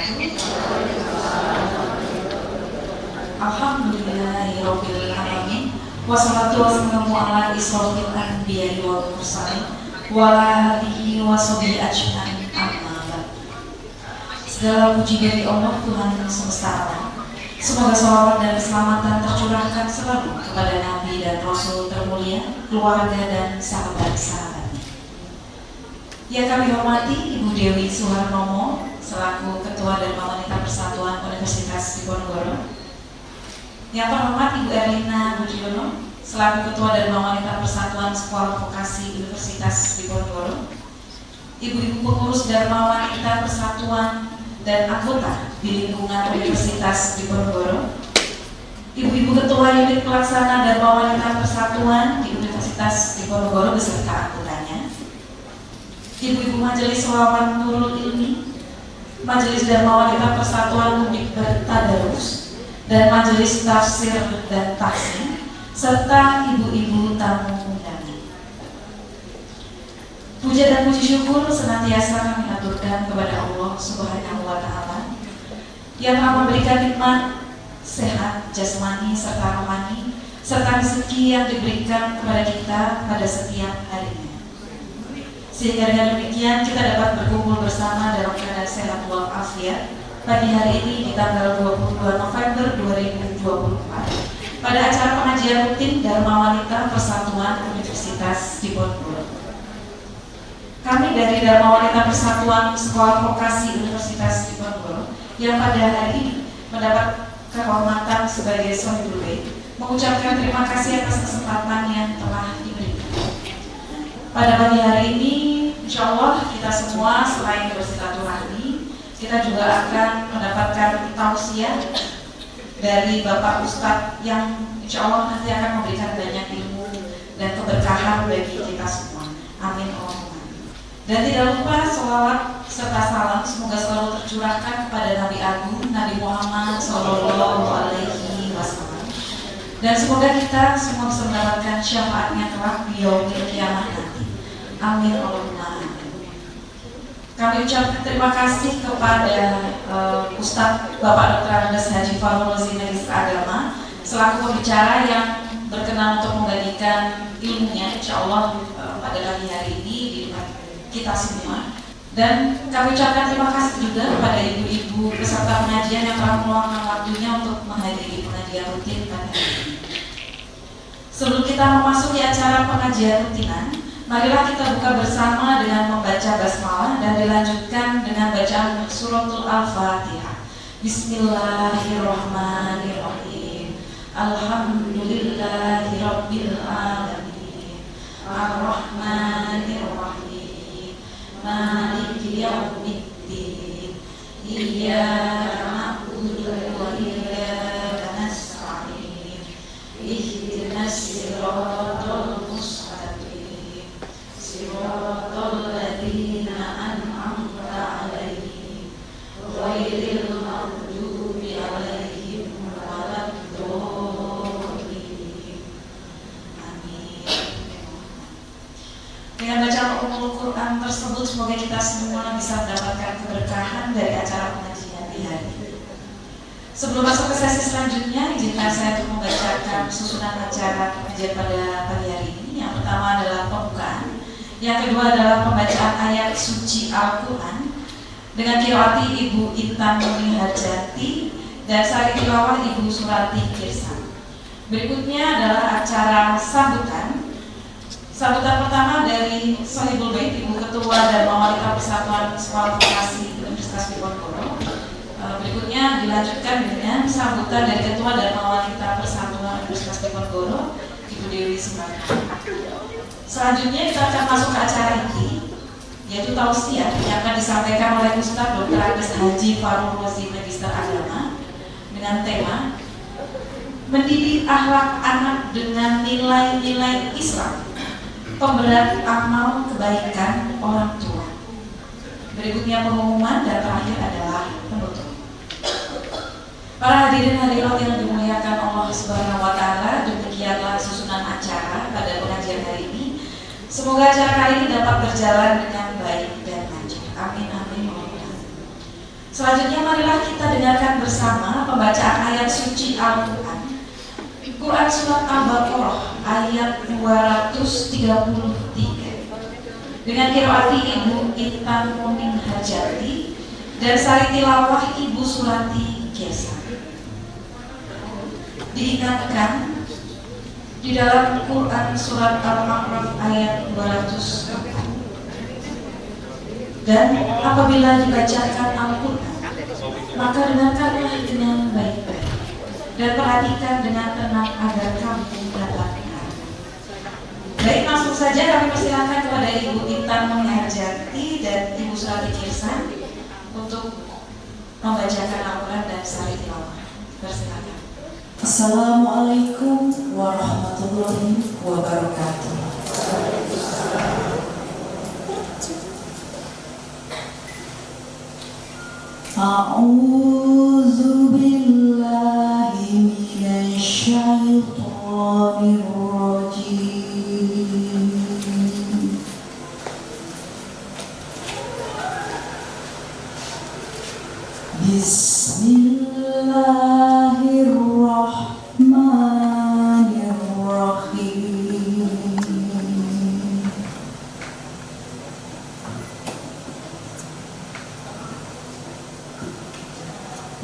Alhamdulillahirabbil alamin. Wassalatu wassalamu ala isrofil anbiya'i wal mursalin wa ala alihi wa sahbihi ajmain. Amma ba'd. Segala puji dari Allah Tuhan semesta alam. Semoga salawat dan keselamatan tercurahkan selalu kepada Nabi dan Rasul termulia, keluarga dan sahabat-sahabatnya. Yang kami hormati Ibu Dewi Suharnomo selaku Ketua Dharma Wanita Persatuan Universitas Diponegoro. Yang terhormat Ibu Erlina Budiono selaku Ketua Dharma Wanita Persatuan Sekolah Vokasi Universitas Diponegoro. Ibu-ibu pengurus Dharma Wanita Persatuan dan anggota di lingkungan Universitas Diponegoro. Ibu-ibu ketua unit pelaksana Dharma Wanita Persatuan di Universitas Diponegoro beserta anggotanya. Ibu-ibu Majelis Lawan Nurul Ilmi, Majelis Dharma Wanita Persatuan Mudik Tadarus, dan Majelis Tafsir dan Tahsin, serta ibu-ibu tamu undangan. Puja dan puji syukur senantiasa kami aturkan kepada Allah Subhanahu wa Ta'ala yang telah memberikan nikmat sehat jasmani serta rohani serta rezeki yang diberikan kepada kita pada setiap harinya. Sehingga dengan demikian kita dapat berkumpul bersama dalam keadaan sehat walafiat pagi hari ini di tanggal 22 November 2024 pada acara pengajian rutin Dharma Wanita Persatuan Universitas Diponegoro. Kami dari Dharma Wanita Persatuan Sekolah Vokasi Universitas Diponegoro yang pada hari ini mendapat kehormatan sebagai Sohibul Bait mengucapkan terima kasih atas kesempatan yang telah diberikan. Pada pagi hari ini, insya Allah kita semua selain bersilaturahmi, kita juga akan mendapatkan tausiah dari Bapak Ustadz yang insya Allah nanti akan memberikan banyak ilmu dan keberkahan bagi kita semua. Amin Allahumma. Dan tidak lupa sholawat serta salam semoga selalu tercurahkan kepada Nabi Agung Nabi Muhammad Sallallahu Alaihi Wasallam. Dan semoga kita semua bisa mendapatkan syafaatnya kelak di yaumil qiyamah nanti. Amin Allahumma. Kami ucapkan terima kasih kepada Ustadz Bapak Dr. Andes Haji Farul Rozi Magistra Agama selaku pembicara yang berkenan untuk membagikan ilmunya insya Allah pada pagi hari ini di depan kita semua. Dan kami ucapkan terima kasih juga kepada ibu-ibu peserta pengajian yang telah meluangkan waktunya untuk menghadiri pengajian rutin pada hari ini. Sebelum kita memasuki acara pengajian rutinan, marilah kita buka bersama dengan membaca basmalah dan dilanjutkan dengan bacaan suratul Al-Fatihah. Bismillahirrahmanirrahim. Alhamdulillahirabbil alamin. Ar-Rahmanirrahim. Maliki yaumiddin. Iyyaka na'budu wa iyyaka nasta'in. Ihdinas siratal mustaqim. Siratal ladzina an'amta 'alaihim ghairil maghdubi 'alaihim waladdallin. Amin. Dengan bacaan Ummul Quran tersebut semoga kita semua bisa mendapatkan keberkahan dari acara pengajian di hari ini. Sebelum masuk ke sesi selanjutnya, izinkan saya untuk membacakan susunan acara pengajian pada pagi hari ini. Yang pertama adalah pembukaan. Yang kedua adalah pembacaan ayat suci Al-Quran dengan qiraati Ibu Intan Muni Harjati dan sari tilawah Ibu Surati Kirsan. Berikutnya adalah acara sambutan. Sambutan pertama dari Sohibul Bait Ibu Ketua Dharma Wanita Persatuan Sekolah Vokasi Universitas Diponegoro. Berikutnya dilanjutkan dengan sambutan dari Ketua Dharma Wanita Persatuan Universitas Diponegoro Ibu Dewi Suharnomo. Selanjutnya kita akan masuk ke acara inti, yaitu tausiah yang akan disampaikan oleh Ustadz Dr. Andes Haji Farul Rozi Magistra Agama dengan tema mendidik akhlak anak dengan nilai-nilai Islam, pemberat amal kebaikan orang tua. Berikutnya pengumuman dan terakhir adalah penutup. Para hadirin hadirat yang dimuliakan Allah Subhanahu wa Ta'ala, demikianlah susunan acara pada pengajian hari ini. Semoga acara kali ini dapat berjalan dengan baik dan lancar. Amin amin. Selanjutnya marilah kita dengarkan bersama pembacaan ayat suci Al-Quran. Quran Surat Al-Baqarah ayat 233 dengan qiraat Ibu Intan Muning Hajati dan sari tilawah Ibu Surati Kiasa. Diingatkan di dalam Quran Surat Al-A'raf ayat 204, dan apabila dibacakan Al-Quran maka dengarkanlah dengan baik-baik dan perhatikan dengan tenang agar kamu dapat mengerti. Baik, langsung saja kami persilakan kepada Ibu Intan Muning Hajati dan Ibu Surati Kiasa untuk membacakan Al-Quran dan sari tilawah. Persilakan. Assalamualaikum warahmatullahi wabarakatuh. A'udzu billahi minasy syaithanir rajim. Bismillahirrahmanirrahim.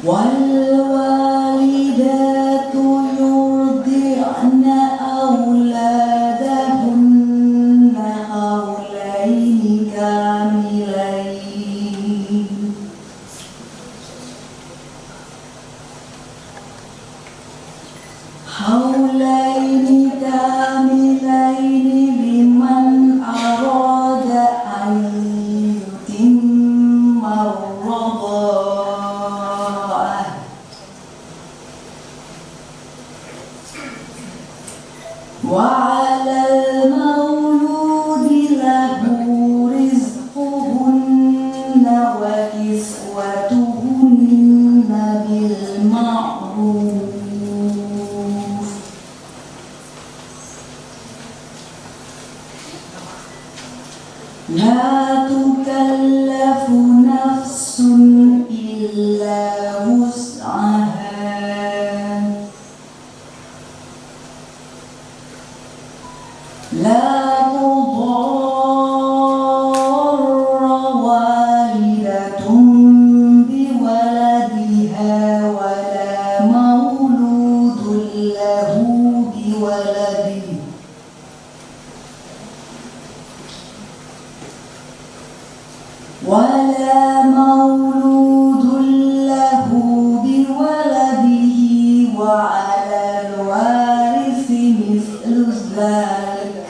Wal walidatu yurdi'na auladahunna haulaini kamilain. Haulaini kamilaini liman arada an yutimma ar-radha'ah. Wa 'alal mauludi lahu rizquhunna wa kiswatuhunna bil ma'ruf. La tukallafu nafsun illa wus'aha. La tudarra walidatun biwaladiha wa la mauludun lahu biwaladihi. ولا مولود له بولده وعلى الوارث مثل ذلك.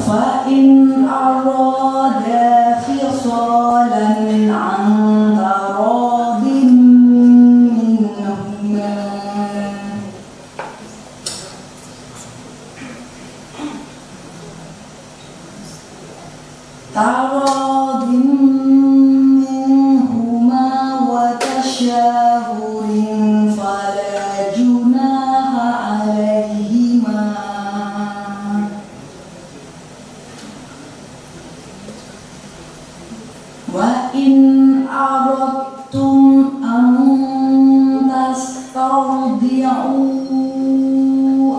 فإن أرادا فصالا عن تراض منهما تراض منهما وتشاور فلا جناح عليهما. وإن أردتم أن تسترضعوا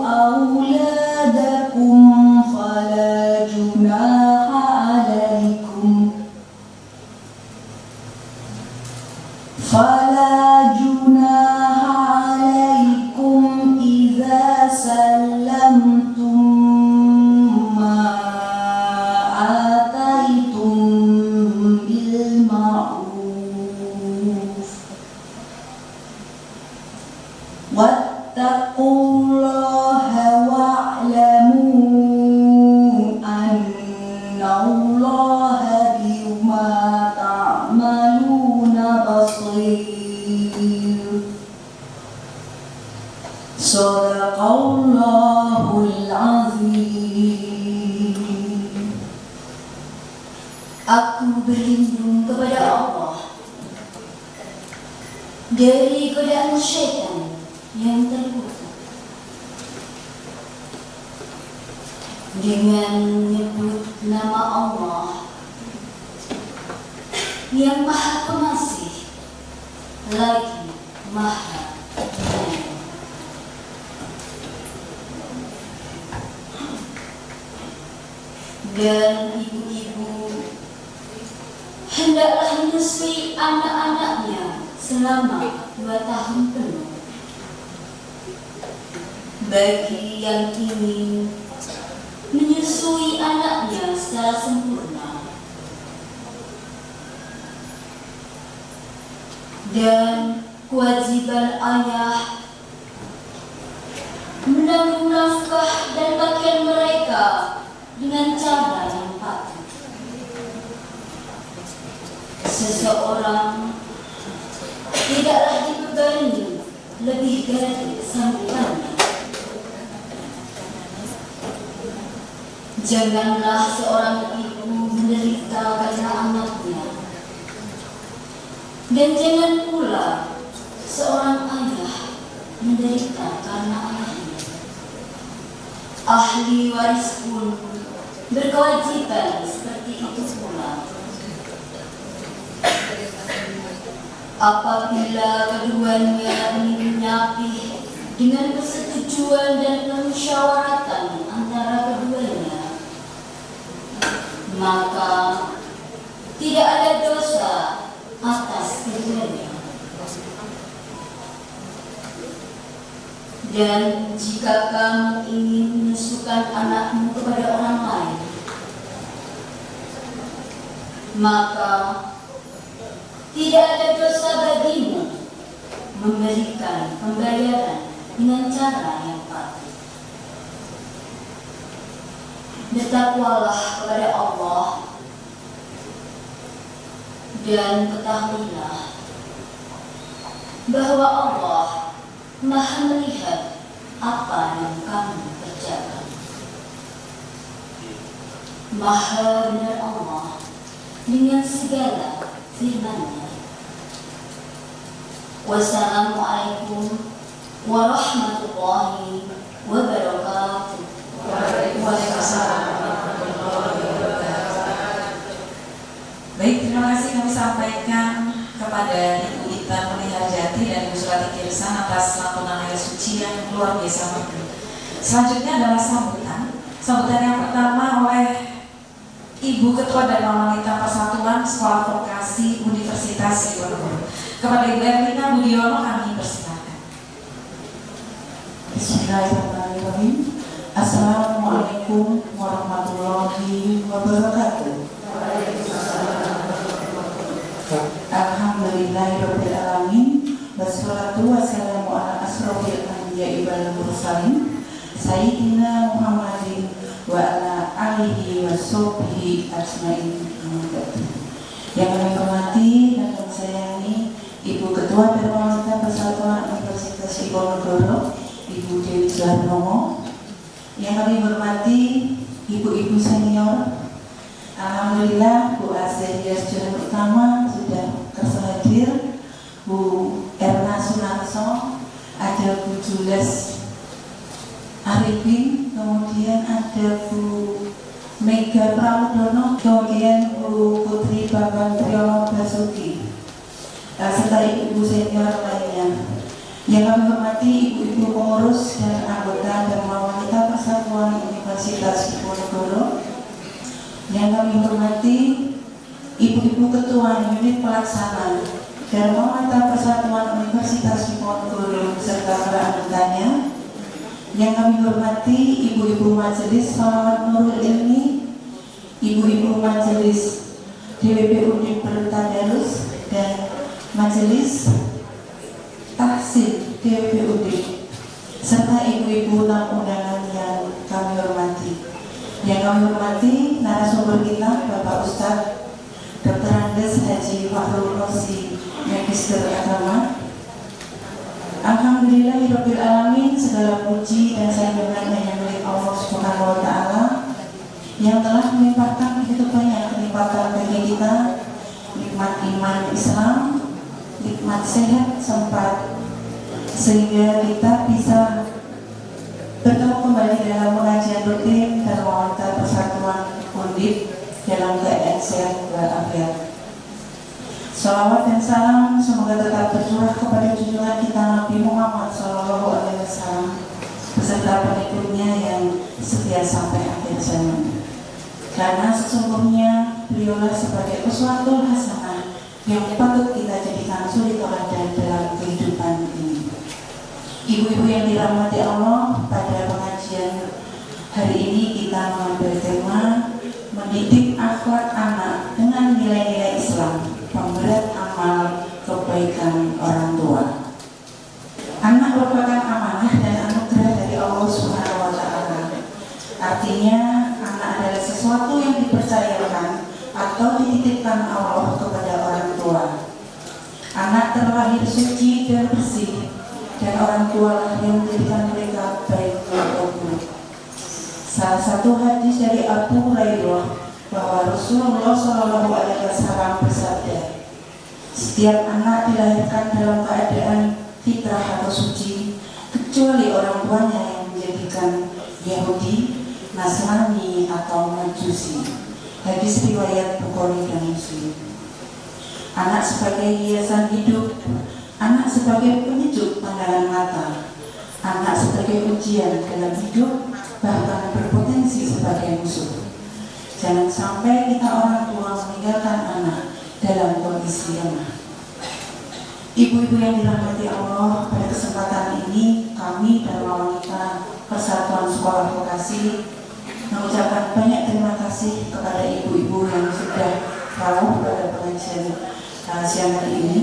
أولادكم فلا جناح عليكم إذا سلمتم ما آتيتم بالمعروف. واتقوا الله واعلموا أن الله بما تعملون بصير. Sadaqallahul azim. Aku berlindung kepada Allah dari godaan syaitan yang terkutuk. dengan menyebut nama Allah yang Maha Pengasih lagi Maha Penyayang. Dan ibu-ibu hendaklah menyusui anak-anaknya selama 2 tahun penuh. Bagi yang ingin menyusui anaknya secara sempurna dan kewajiban ayah menanggung nafkah dan pakaian mereka dengan cara yang patut. Seseorang tidaklah dibebani lebih dari sambutannya. Janganlah seorang ibu menderita karena anaknya, dan jangan pula seorang ayah menderita karena anaknya. Ahli waris pun berkewajiban seperti itu pula. Apabila keduanya ingin menyapih dengan persetujuan dan permusyawaratan antara keduanya, maka tidak ada dosa atas keduanya. Dan jika kamu ingin menusukkan anakmu kepada orang lain, maka tidak ada dosa bagimu memberikan pembayaran dengan cara yang patut. Bertakwalah kepada Allah dan ketahuilah bahwa Allah Maha melihat apa yang kamu kerjakan. Maha benar Allah dengan segala firman-Nya. Wassalamualaikum warahmatullahi wabarakatuh. Waalaikumsalam warahmatullahi wabarakatuh. Baik, terima kasih kami sampaikan kepada Ibu Ita Meliharjati dan Ibu Surati Kirsan atas lantunan ayat suci yang luar biasa merdu. Selanjutnya adalah sambutan. Sambutan yang pertama oleh Ibu Ketua dan Wanita Persatuan Sekolah Vokasi Universitas Diponegoro. Kepada Ibu Erlina Budiono kami persilakan. Bismillahirrahmanirrahim. Assalamualaikum warahmatullahi wabarakatuh. Alhamdulillahirabbil alamin. Wassalatu wassalamu ala asrofil anbiya'i wal mursalin sayyidina Muhammadin wa ala alihi wa sahbihi ajmain. Yang kami hormati dan kami sayangi Ibu Ketua dan Wanita Persatuan Universitas Diponegoro, Ibu Dewi Suharnomo. Yang kami hormati ibu-ibu senior. Alhamdulillah Bu Azhariah Jurusan Utama sudah terhadir, Bu Erna Sunarso, ada Bu Jules Arifin, kemudian ada Bu Mega Pramudono, kemudian Bu Putri Bambang Triyono Basuki, serta ibu-ibu senior lainnya. Yang kami hormati ibu-ibu pengurus dan anggota dan wanita Persatuan Universitas Diponegoro. Yang kami hormati ibu-ibu ketua unit pelaksana dan wanita Persatuan Universitas Diponegoro serta para anggotanya. Yang kami hormati ibu-ibu majelis Salawat Nurul Ilmi, ibu-ibu majelis DWP Unit Tadarus dan majelis Tahsin DWP serta ibu-ibu tamu undangan yang kami hormati. Yang kami hormati narasumber kita Bapak Ustadz Dr. Andes Haji Fakhrul Rosi, Magister Agama. Alhamdulillahirabbil alamin, segala puji dan sanjungan hanya milik Allah Subhanahu wa taala yang telah melimpahkan begitu banyak kenikmatan bagi kita, nikmat iman Islam, nikmat sehat sempat, sehingga kita bisa bertemu kembali dalam pengajian rutin Darmawanita Persatuan Undip dalam keadaan sehat walafiat. Salawat dan salam semoga tetap tercurah kepada junjungan kita Nabi Muhammad SAW beserta pengikutnya yang setia sampai akhir zaman. Karena sesungguhnya beliaulah sebagai uswatul hasanah yang patut kita jadikan suri teladan dalam kehidupan ini. Ibu-ibu yang dirahmati Allah, pada pengajian hari ini kita mengambil tema mendidik akhlak anak dengan nilai-nilai Islam, pemberat amal kebaikan orang tua. Anak merupakan amanah dan anugerah dari Allah Subhanahu wa Ta'ala. Artinya, anak adalah sesuatu yang dipercayakan atau dititipkan Allah kepada orang tua. Anak terlahir suci dan bersih, dan orang tua lah yang menjadikan mereka baik atau buruk. Salah satu hadis dari Abu Hurairah bahwa Rasulullah SAW bersabda, setiap anak dilahirkan dalam keadaan fitrah atau suci, kecuali orang tuanya yang menjadikan Yahudi, Nasrani atau Majusi. Hadis riwayat Bukhari dan Muslim. Anak sebagai hiasan hidup, anak sebagai penyejuk pandangan mata, anak sebagai ujian dalam hidup, bahkan berpotensi sebagai musuh. Jangan sampai kita orang tua meninggalkan anak dalam kondisi lemah. Ibu-ibu yang dirahmati Allah, pada kesempatan ini kami Darmawanita Persatuan Sekolah Vokasi mengucapkan banyak terima kasih kepada ibu-ibu yang sudah rawuh pada pengajian siang hari ini.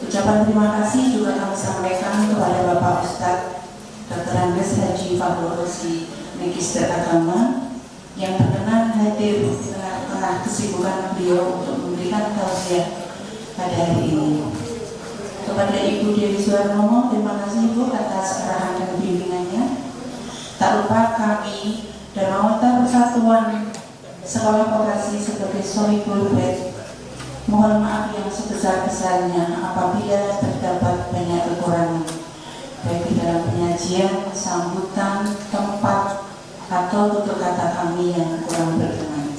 Ucapan terima kasih juga kami sampaikan kepada Bapak Ustadz Dr. Andes Haji Fahru Rosi, Magister Agama, yang berkenan hadir di tengah-tengah kesibukan beliau untuk memberikan tausiah pada hari ini. Kepada Ibu Dewi Suwarnomo, terima kasih Ibu atas arahan dan bimbingannya. Tak lupa kami Darmawanita Persatuan Sekolah Vokasi sebagai Sohibul Bait mohon maaf yang sebesar-besarnya apabila terdapat banyak kekurangan, baik di dalam penyajian, sambutan, tempat, atau tutur kata kami yang kurang berkenan.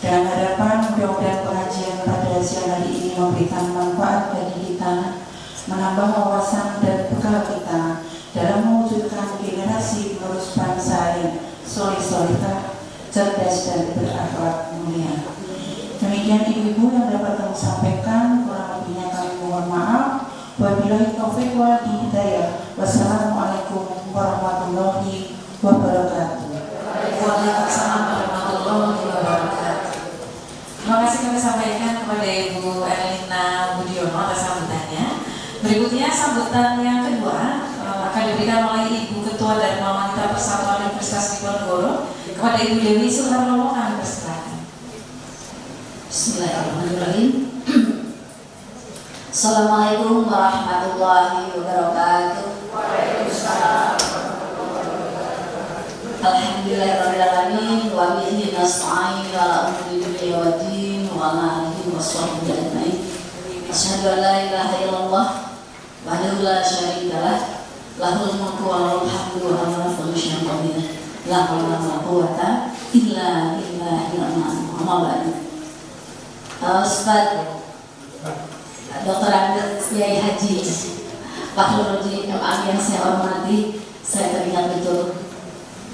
Dengan harapan mudah-mudahan pengajian pada siang hari ini memberikan manfaat bagi kita, menambah wawasan dan bekal kita dalam mewujudkan generasi penerus bangsa yang soleh-solehah, cerdas dan berakhlak mulia. Demikian ibu-ibu yang dapat kami sampaikan, kurang lebihnya kami mohon maaf. Wabillahi taufiq wal hidayah. Wassalamualaikum warahmatullahi wabarakatuh. Waalaikumsalam warahmatullahi wabarakatuh. Terima kasih kami sampaikan kepada Ibu Erlina Budiono atas sambutannya. Berikutnya sambutan yang kedua akan diberikan oleh Ibu Ketua Darmawanita Persatuan Universitas Diponegoro kepada Ibu Dewi Suharnomo. Kami persilakan. Bismillahirrahmanirrahim. Assalamualaikum warahmatullahi wabarakatuh. Alhamdulillahirrahmanirrahim. Wa bihi nasta'in ala umuri dunya wa din wa ala alihi wa sahbihi ajma'in. Asyhadu an la ilaha illallah wahdahu la syarika lah, lahul mulku wa lahul hamdu wa huwa ala kulli syai'in qadir. La haula wa la quwwata illa billahil azim. Ustaz Dr. Andes Kiai Haji Fahru Rosi MA yang saya hormati, saya teringat betul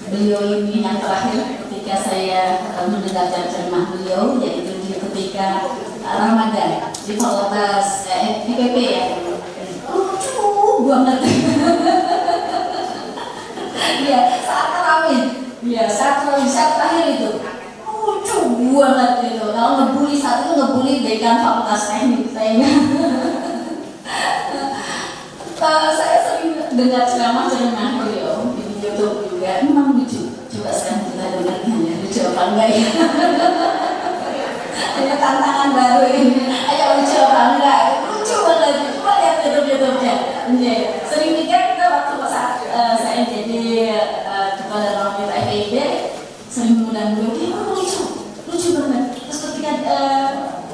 beliau ini yang terakhir ketika saya mendengarkan ceramah beliau, yaitu ketika Ramadan di Fakultas IPP ya. Lucu banget. Ya, saat tarawih. Ya, saat terakhir itu lucu banget itu. Kalau ngebully saat itu ngebully dekan Fakultas Teknik saya. Saya sering dengar ceramah beliau di YouTube juga, memang lucu. Coba sekarang kita dengarkan ya, lucu apa enggak ya? Ini tantangan baru ini. Ayo lucu apa enggak? Lucu banget. Coba lihat YouTube-nya. Sering mikir kita waktu saat saya jadi ketua Darmawanita IPB, sering mengundang beliau, lucu banget. Terus ketika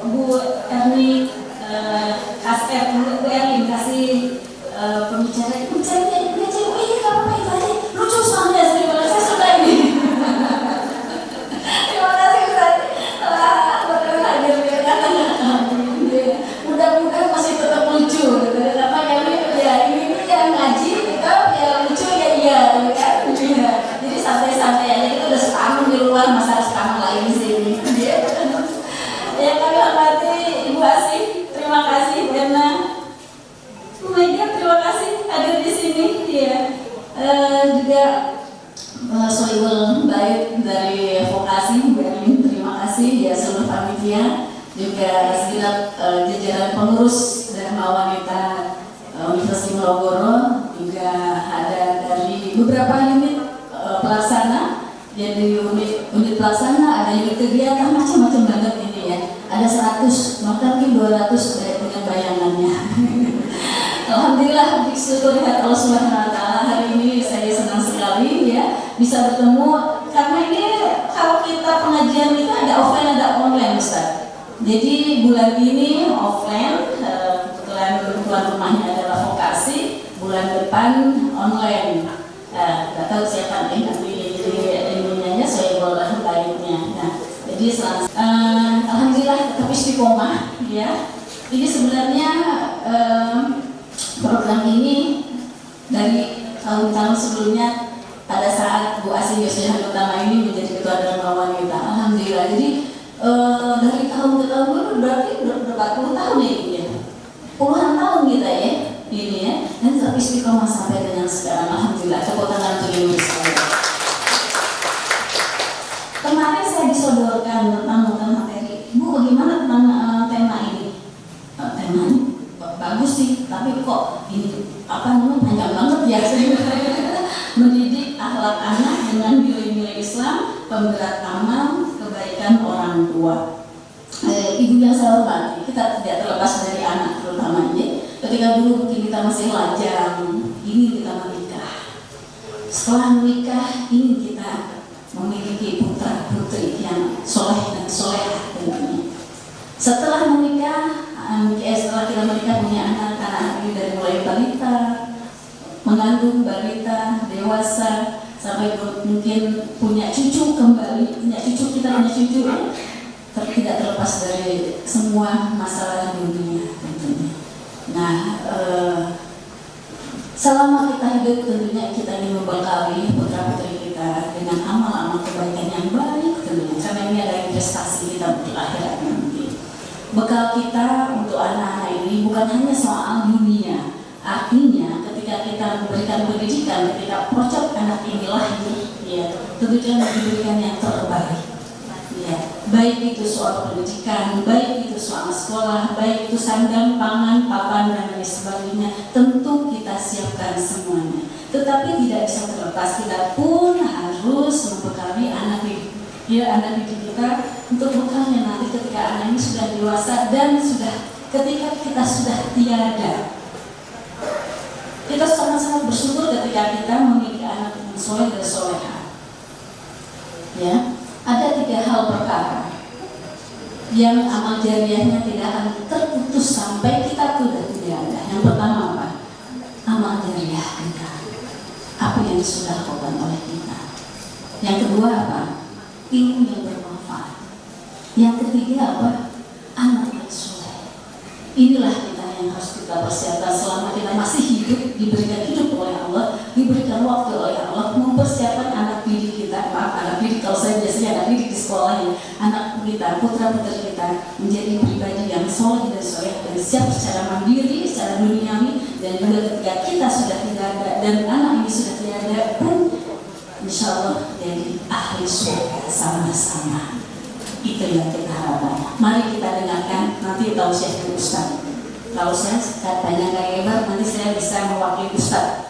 Bu Erni Bu Erlin kasih pembicaranya, iya gak apa-apa itu aja, lucu soalnya kasih ya seluruh panitia, juga segenap jajaran pengurus Dharma Wanita Universitas Diponegoro, juga ada dari beberapa unit pelaksana. Jadi unit pelaksana, ada unit kegiatan, macam-macam banget ini ya. Ada 100, maka mungkin 200 dengan bayangannya. Alhamdulillah, bersyukur ya Allah Subhanahu Wa Taala, hari ini saya senang sekali ya bisa bertemu, karena ini kalau kita pengajian itu ada offline ada online Ustaz. Jadi bulan ini offline, kebetulan tuan rumahnya adalah vokasi, bulan depan online. Nggak tahu siapa yang nanti ilmunya, saya boleh lainnya. Nah, jadi alhamdulillah tetap istiqomah ya. Ini sebenarnya program ini dari tahun-tahun sebelumnya pada saat Bu Asih Yosya Utama ini menjadi ketua Dharma Wanita. Alhamdulillah. Jadi dari tahun ke tahun itu berarti berapa puluh tahun ya ini ya? Puluhan tahun kita ya ini ya. Dan tetap istiqomah sampai dengan sekarang. Alhamdulillah. Tepuk tangan untuk Indonesia. Kemarin saya disodorkan tentang materi. Bu, bagaimana tentang tema ini? Temanya bagus sih, tapi kok ini panjang banget ya. Mendidik akhlak anak dengan nilai-nilai Islam, pemberat amal, kebaikan orang tua. Ibu yang saya hormati, kita tidak terlepas dari anak terutama ini. Ketika dulu mungkin kita masih lajang, ini kita menikah. Setelah menikah, ini kita memiliki putra putri yang soleh dan solehah tentunya. Setelah menikah, setelah kita menikah punya anak-anak ini dari mulai balita, mengandung balita, dewasa, sampai mungkin punya cucu kembali, punya cucu, kita punya cucu ya. Tidak terlepas dari semua masalah dunia tentunya. Nah, selama kita hidup tentunya kita ingin membekali putra putri kita dengan amal-amal kebaikan yang baik tentunya, karena ini adalah investasi kita untuk akhirat nanti. Bekal kita untuk anak-anak ini bukan hanya soal dunia, artinya ketika kita memberikan pendidikan, ketika pojok anak ini lahir, ya tentunya diberikan yang terbaik. Ya, baik itu soal pendidikan, baik itu soal sekolah, baik itu sandang, pangan, papan dan lain sebagainya, tentu kita siapkan semuanya. Tetapi tidak bisa terlepas, kita pun harus membekali anak didik kita untuk bekalnya nanti ketika anak ini sudah dewasa dan ketika kita sudah tiada. Kita sangat-sangat bersyukur ketika kita memiliki anak yang soleh dan soleha. Ya. Ada 3 hal perkara yang amal jariahnya tidak akan terputus sampai kita sudah tidak ada. Yang pertama apa? Amal jariah kita, apa yang sudah dilakukan oleh kita. Yang kedua apa? Ilmu yang bermanfaat. Yang ketiga apa? Anak yang soleh. Inilah kita yang harus kita persiapkan selama kita masih hidup, diberikan hidup oleh Allah, diberikan waktu oleh Allah, mempersiapkan anak didik kita, anak didik, kalau saya biasanya anak didik di sekolah ya, anak kita, putra putri kita menjadi pribadi yang soleh dan soleh dan siap secara mandiri, secara duniawi, dan juga ketika kita sudah tidak ada dan anak ini sudah tidak ada pun, insya Allah jadi ahli surga sama-sama. Itu yang kita harapkan. Mari kita dengarkan nanti tausiah dari Ustaz. Kalau saya katanya gak hebat, nanti saya bisa mewakili Ustaz.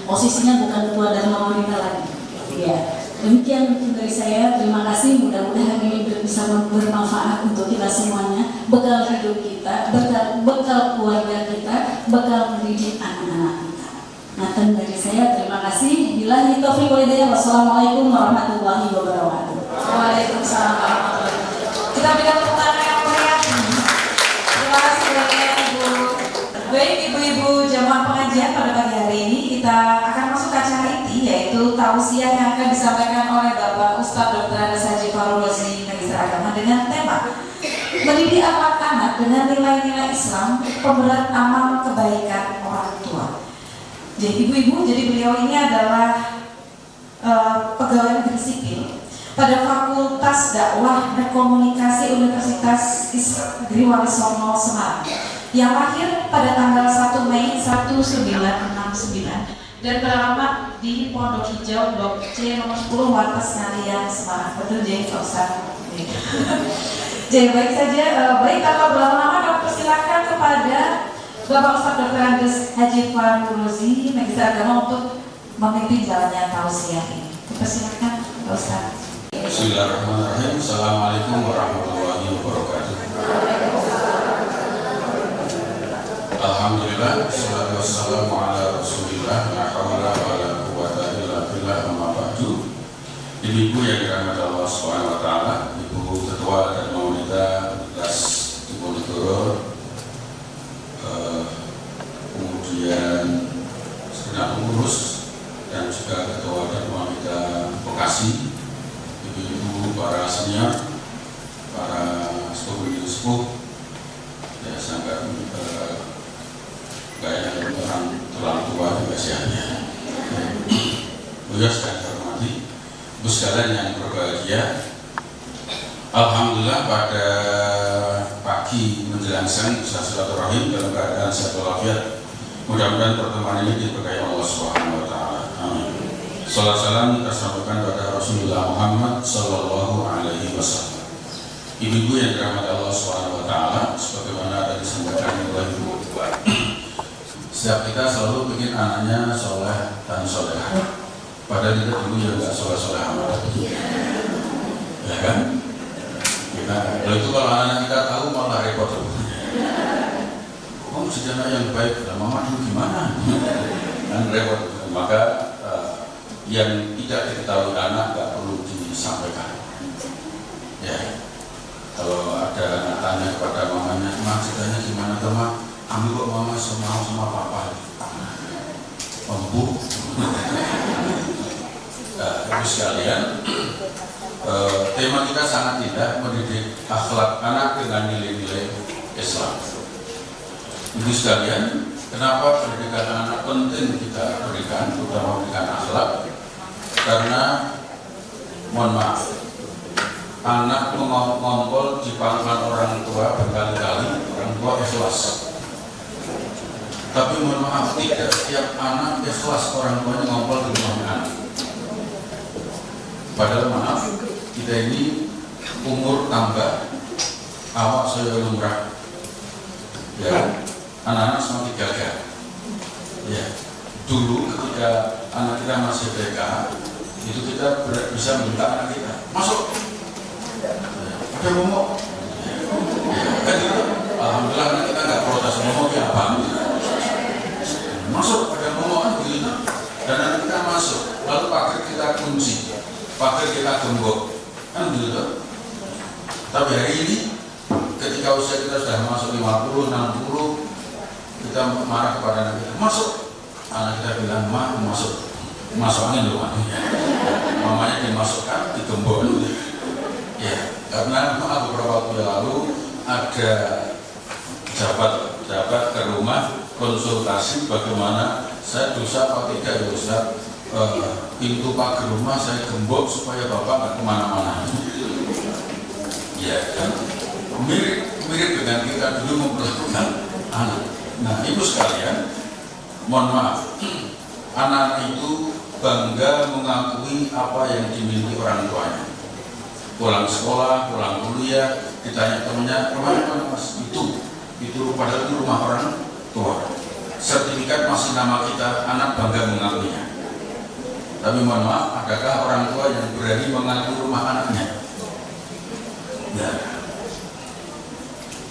Posisinya bukan ketua Dharma Wanita lagi. Ya, demikian dari saya. Terima kasih. Mudah-mudahan ini bisa bermanfaat untuk kita semuanya. Bekal hidup kita, bekal keluarga kita, bekal mendidik anak-anak kita. Nah, dari saya terima kasih. Billahi taufiq wal hidayah. Wassalamualaikum warahmatullahi wabarakatuh. Waalaikumsalam warahmatullahi wabarakatuh. Kita berikan tepuk tangan yang meriah. Terima kasih banyak Ibu. Baik ibu-ibu jamaah pengajian, pada pagi hari ini kita akan masuk ke acara inti, yaitu tausiah yang akan disampaikan oleh Bapak Ustadz Dr. Andes Haji Farul Rozi Magister Agama dengan tema mendidik akhlak anak dengan nilai-nilai Islam, pemberat amal kebaikan orang tua. Jadi ibu-ibu, jadi beliau ini adalah pegawai negeri sipil pada Fakultas Dakwah dan Komunikasi Universitas Negeri Wali Songo Semarang, yang lahir pada tanggal 1 Mei 1969 dan beralamat di Pondok Hijau Blok C nomor 10 Wates Ngalian Semarang. Betul J, Pak Ustaz? J, baik saja. Baik, tanpa berlama-lama kami persilakan kepada Bapak Ustaz Dr. Andes Haji Farul Rozi, Magister Agama, untuk memimpin jalannya tausiah ini. Persilakan Pak Ustaz. Bismillahirrahmanirrahim. Assalamualaikum warahmatullahi wabarakatuh. Alhamdulillah, wassalatu wassalamu ala rasulillah, la hawla wa la quwwata illa billah, amma ba'du. Ibu-ibu yang dirahmati Allah Subhanahu wa taala, Ibu Ketua dan Wanita Universitas Diponegoro, kemudian segenap pengurus dan juga Ketua dan Wanita Bekasi, ibu-ibu, para senior, para sepuh, ya sangat kayak orang terlalu tua di usianya. Beliau sekalian hormati, ibu sekalian yang berbahagia. Alhamdulillah pada pagi menjelang siang bisa silaturahim dalam keadaan sehat walafiat. Mudah-mudahan pertemuan ini diberkahi Allah Subhanahu wa taala. Amin. Salam salam kita sampaikan pada Rasulullah Muhammad sallallahu alaihi wasallam. Ibu-ibu yang dirahmati Allah Subhanahu wa taala, sebagaimana tadi disampaikan oleh Ibu Ketua. Setiap kita selalu ingin anaknya soleh dan solehah. Padahal kita dulu ya nggak soleh-soleh amat. Ya kan? Kalau itu kalau anak kita tahu malah repot. Kamu jadi anak yang baik, dan mama dulu gimana? Dan repot. Maka yang tidak diketahui anak nggak perlu disampaikan. Ya. Kalau ada anak tanya kepada mamanya, "Ma, ceritanya gimana tuh, Ma? Kamu kok mama sama papa?" Empuk. Ibu sekalian, tema kita sangat indah, mendidik akhlak anak dengan nilai-nilai Islam. Ibu sekalian, kenapa pendidikan anak penting kita berikan, terutama pendidikan akhlak? Karena, mohon maaf, anak mengompol di pangkuan orang tua berkali-kali, orang tua ikhlas. Tapi mohon maaf, tidak setiap anak ikhlas orang tuanya ngompol di rumah anak. Padahal maaf, kita ini umur tambah, awak saya lumrah. Ya, anak-anak semakin gagah. Ya, dulu ketika anak kita masih TK, itu kita bisa minta anak kita masuk. Ada momok, kan gitu. Alhamdulillah anak kita nggak protes, momok ya apa? Masuk, ada momok kan begitu. Dan anak kita masuk, lalu pagar kita kunci, pagar kita gembok, kan begitu. Tapi hari ini, ketika usia kita sudah masuk 50, 60, kita marah kepada anak kita, masuk. Anak kita bilang, "Ma, masuk angin loh, mamanya dimasukkan, digembok. Ya, karena beberapa waktu lalu ada jabat ke rumah konsultasi bagaimana saya dosa apa tidak ya Ustaz, pintu pagar rumah saya gembok supaya bapak nggak kemana-mana. Ya kan, mirip dengan kita dulu memperlakukan anak. Nah, ibu sekalian, mohon maaf, anak itu bangga mengakui apa yang dimiliki orang tuanya. Pulang sekolah, pulang kuliah, ditanya temannya, "Kemana Mas?" Itu padahal itu rumah orang tua. Sertifikat masih nama kita, anak bangga mengakuinya. Tapi mohon maaf, adakah orang tua yang berani mengakui rumah anaknya? Ya.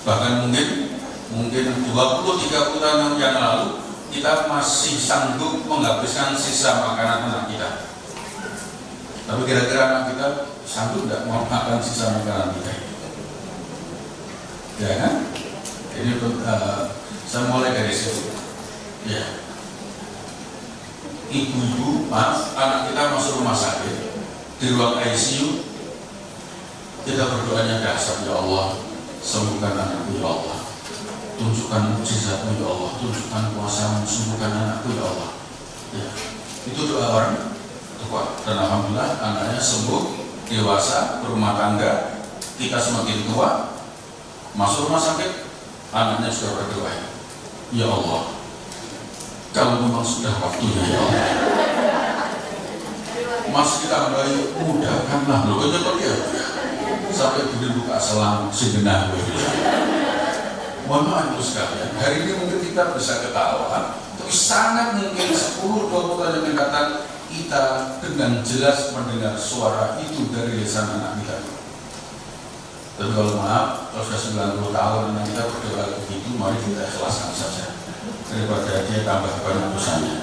Bahkan mungkin 20-30 tahun yang lalu kita masih sanggup menghabiskan sisa makanan anak kita. Tapi kira-kira anak kita sanggup tidak mau makan sisa makanan kita? Ya kan? Ini saya mulai dari situ. Ya. Ibu-ibu, anak kita masuk rumah sakit, di ruang ICU, kita berdoanya dasar, "Ya Allah, sembuhkan anakku ya Allah. Tunjukkan mukjizatmu ya Allah, tunjukkan kuasamu, sembuhkan anakku ya Allah." Ya. Itu doa orang tua. Dan alhamdulillah anaknya sembuh, dewasa, berumah tangga. Kita semakin tua, masuk rumah sakit, anaknya sudah berdoa, "Ya Allah, kalau memang sudah waktunya ya Allah. Masih ditambahi mudahkanlah loh, itu kok ya sampai beli buka selang segenah. Mohon maaf itu sekalian, hari ini mungkin kita bisa ketawa, tapi sangat mungkin 10-20 tahun yang akan datang kita dengan jelas mendengar suara itu dari lisan anak kita. Tapi kalau maaf, kalau sudah 90 tahun anak kita berdoa begitu, mari kita ikhlaskan saja. Daripada dia tambah banyak dosanya,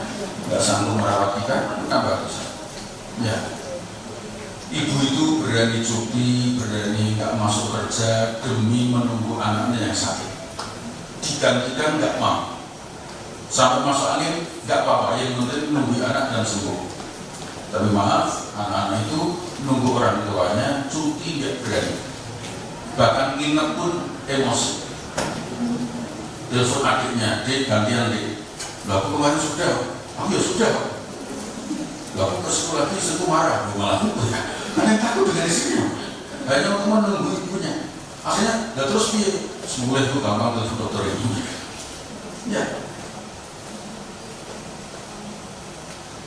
nggak sanggup merawat kita, tambah dosa. Ya, ibu itu berani cuti, berani nggak masuk kerja demi menunggu anaknya yang sakit. Digantikan nggak mau, sampai masuk angin nggak apa-apa, yang penting nunggu anak dan sembuh. Tapi maaf, anak-anak itu nunggu orang tuanya cuti nggak berani, bahkan nginep pun emosi. Telepon adiknya, dek gantian dek. Lah kemarin sudah, aku ya sudah. Lalu ke sekolah lagi itu marah, malah itu ya. Ada yang takut dengan istrinya. Hanya untuk menunggu ibunya. Akhirnya, dan terus dia semula itu gampang telepon dokter ibunya. Ya.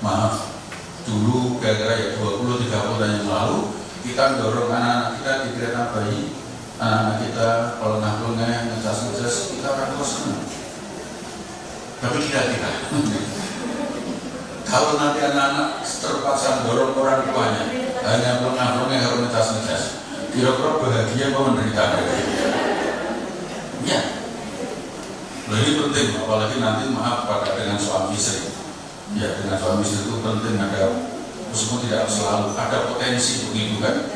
Maaf, dulu kira-kira ya 20-30 tahun yang lalu kita dorong anak-anak kita di kereta bayi. Anak-anak kita kalau lengah-lengah, ngecas-ngecas, kita orang tua senang. Tapi kira-kira kalau nanti anak-anak terpaksa dorong orang tuanya hanya pengagumnya harus ngecas-ngecas, kira-kira bahagia apa menderita? Ya, lebih penting apalagi nanti maaf pada dengan suami istri. Ya, dengan suami istri itu penting ada, meskipun tidak selalu ada potensi begitu kan.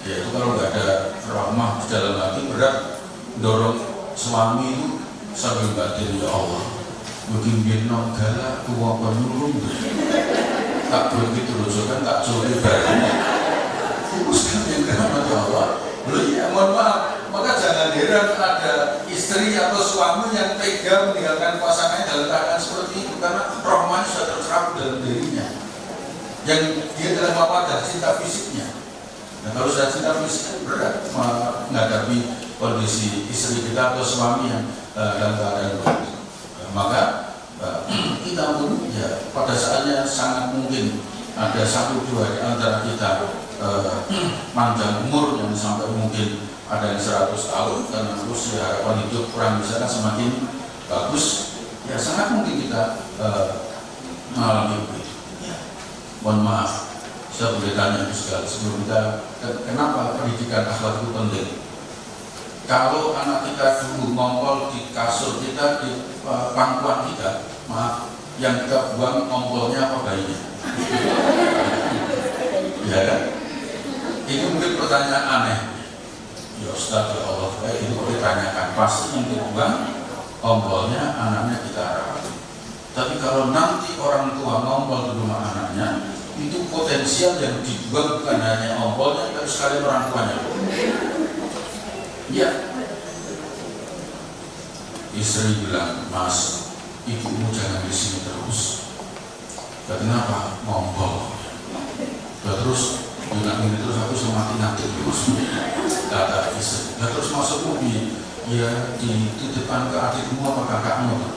Ya itu kalau nggak ada rahmah di dalam hati berat dorong suami itu sambil batin ya Allah. Mungkin Vietnam galak tua penurung tak begitu rujukan tak curi barangnya terus yang kenapa ya Allah belum ya mohon maaf, maka jangan heran ada istri atau suami yang tega meninggalkan pasangannya dalam keadaan seperti itu karena rahmahnya sudah tercerabut dalam dirinya yang dia dalam apa ada cinta fisiknya. Nah kalau sudah cinta fisik berat menghadapi kondisi istri kita atau suami yang dalam keadaan begitu. Maka kita pun ya pada saatnya sangat mungkin ada 1-2 di antara kita panjang umur yang sampai mungkin ada yang 100 tahun karena usia harapan hidup kurang bisa kan semakin bagus ya sangat mungkin kita mengalami begitu. Ya. Mohon maaf, saya boleh tanya sekali sebelum kita kenapa pendidikan akhlak itu penting? Kalau anak kita dulu ngompol di kasur kita, di pangkuan kita, maaf, yang kita buang ngompolnya apa bayinya? Ya kan? Ini mungkin pertanyaan aneh. Ya Ustaz, ya Allah, ini kok ditanyakan. Pasti yang dibuang ngompolnya anaknya kita rawat. Tapi kalau nanti orang tua ngompol di rumah anaknya, itu potensial yang dibuang bukan hanya ngompolnya, tapi sekalian orang tuanya. Ya, istri bilang, Mas, ibumu jangan di sini terus. Dan kenapa? Ngompol. Dan terus bilang ini terus aku semakin nanti terus. Kata istri. Dan terus masuk mobil, ya dititipkan ke adikmu apa kakakmu.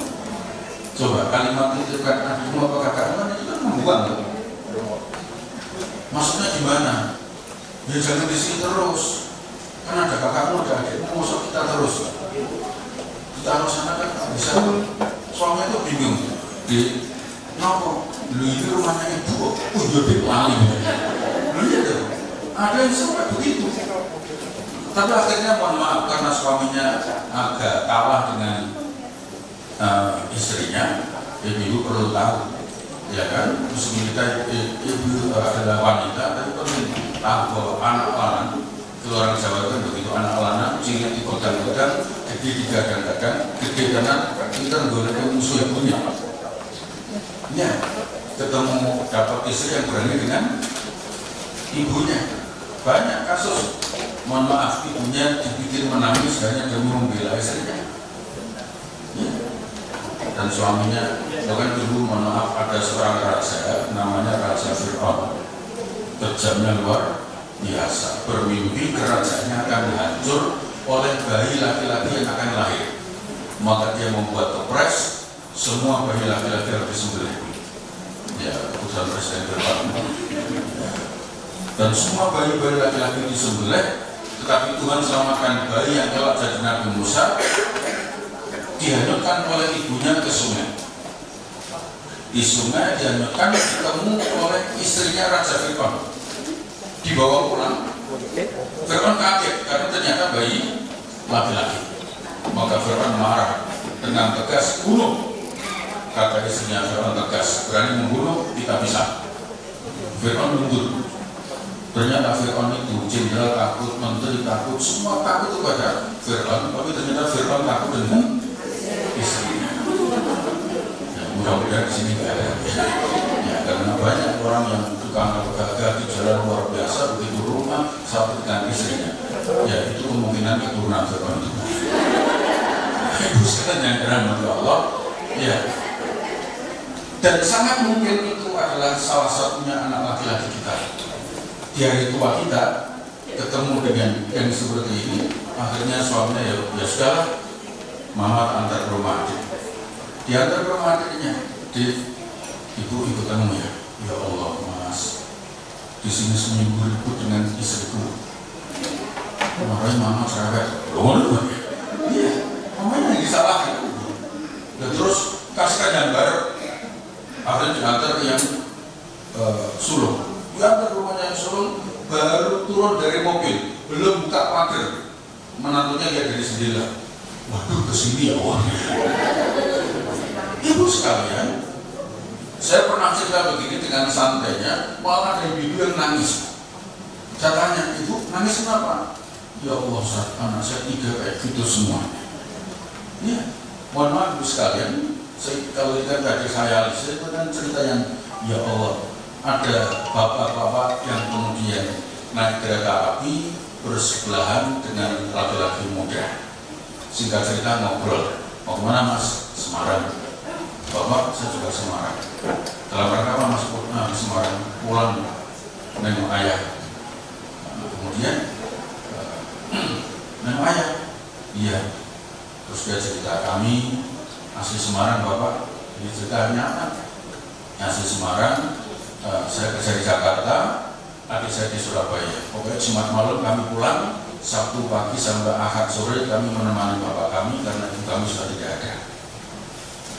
Coba kalimat titipkan adikmu apa kakakmu kan itu kan membuang. Maksudnya gimana? Ya jangan di sini terus. Kan ada kakakmu, ada adikmu, masuk kita terus. Kita harus sana kan bisa. Suami itu bingung. Di nopo, lu ini rumahnya ibu, jadi lali. Lu lihat tuh, ada yang sampai begitu. Tapi akhirnya mohon maaf karena suaminya agak kalah dengan istrinya, ibu perlu tahu, ya kan? Meskipun kita ibu adalah wanita, tapi penting tahu bahwa anak-anak orang Jawa kan begitu anak-anak cilik digodang-godang, gede digadang-gadang, gede karena kita menggunakan musuh ibunya. Ya, ketemu dapat istri yang berani dengan ibunya. Banyak kasus, mohon maaf, ibunya dibikin menangis hanya demi membela istrinya. Ya. Dan suaminya, bahkan dulu mohon maaf ada seorang raja, namanya Raja Fir'aun. Kejamnya luar biasa, bermimpi kerajaannya akan hancur oleh bayi laki-laki yang akan lahir. Maka dia membuat kepres, semua bayi laki-laki harus disembelih. Ya, keputusan Presiden ke-8. Dan semua bayi-bayi laki-laki disembelih, tetapi Tuhan selamatkan bayi yang kelak jadi Nabi Musa, dihanyutkan oleh ibunya ke sungai. Di sungai dihanyutkan, ketemu oleh istrinya Raja Fir'aun, dibawa pulang. Fir'aun kaget karena ternyata bayi laki-laki. Maka Fir'aun marah dengan tegas, bunuh. Kata istrinya Fir'aun tegas, berani membunuh, kita bisa. Fir'aun mundur. Ternyata Fir'aun itu jenderal takut, menteri takut, semua takut kepada Fir'aun. Tapi ternyata Fir'aun takut dengan istrinya. Ya, mudah-mudahan di sini nggak ada. Ya, karena banyak orang yang tukang gagah di jalan luar biasa, begitu rumah satu dengan istrinya. Ya, itu kemungkinan keturunan Fir'aun itu. Ibu sekalian yang dirahmati Allah, ya. Dan sangat mungkin itu adalah salah satunya anak laki-laki kita. Di hari tua kita ketemu dengan yang seperti ini, akhirnya suaminya ya sudahlah, mama antar ke rumah adik. Diantar ke rumah adiknya, ibu ikut kamu ya. Ya Allah mas, di sini seminggu ribut dengan istriku. Kemarin mama cerewet, iya, mamanya yang disalahkan. Dan terus kasihkan yang baru. Akhirnya diantar yang sulung. Diantar rumahnya yang sulung, baru turun dari mobil, belum buka pagar, menantunya lihat dari jendela. Waduh, kesini ya Allah. Ibu sekalian, saya pernah cerita begini dengan santainya, malah ada ibu yang nangis. Saya tanya, ibu nangis kenapa? Ya Allah, anak saya 3 kayak gitu semua. Ya, mohon maaf ibu sekalian. Kalau kita tadi saya itu kan cerita yang ya Allah, ada bapak-bapak yang kemudian naik kereta api bersebelahan dengan laki-laki muda. Singkat cerita ngobrol, mau kemana mas? Semarang. Bapak, saya juga Semarang. Dalam rangka apa mas? Semarang, pulang nengok ayah. Kemudian nengok ayah, iya. Terus dia cerita, kami asli Semarang bapak, ini ceritanya apa? Asli Semarang, saya kerja di Jakarta, adik saya di Surabaya. Pokoknya Jumat malam kami pulang, Sabtu pagi sampai Ahad sore kami menemani bapak kami karena ibu kami sudah tidak ada.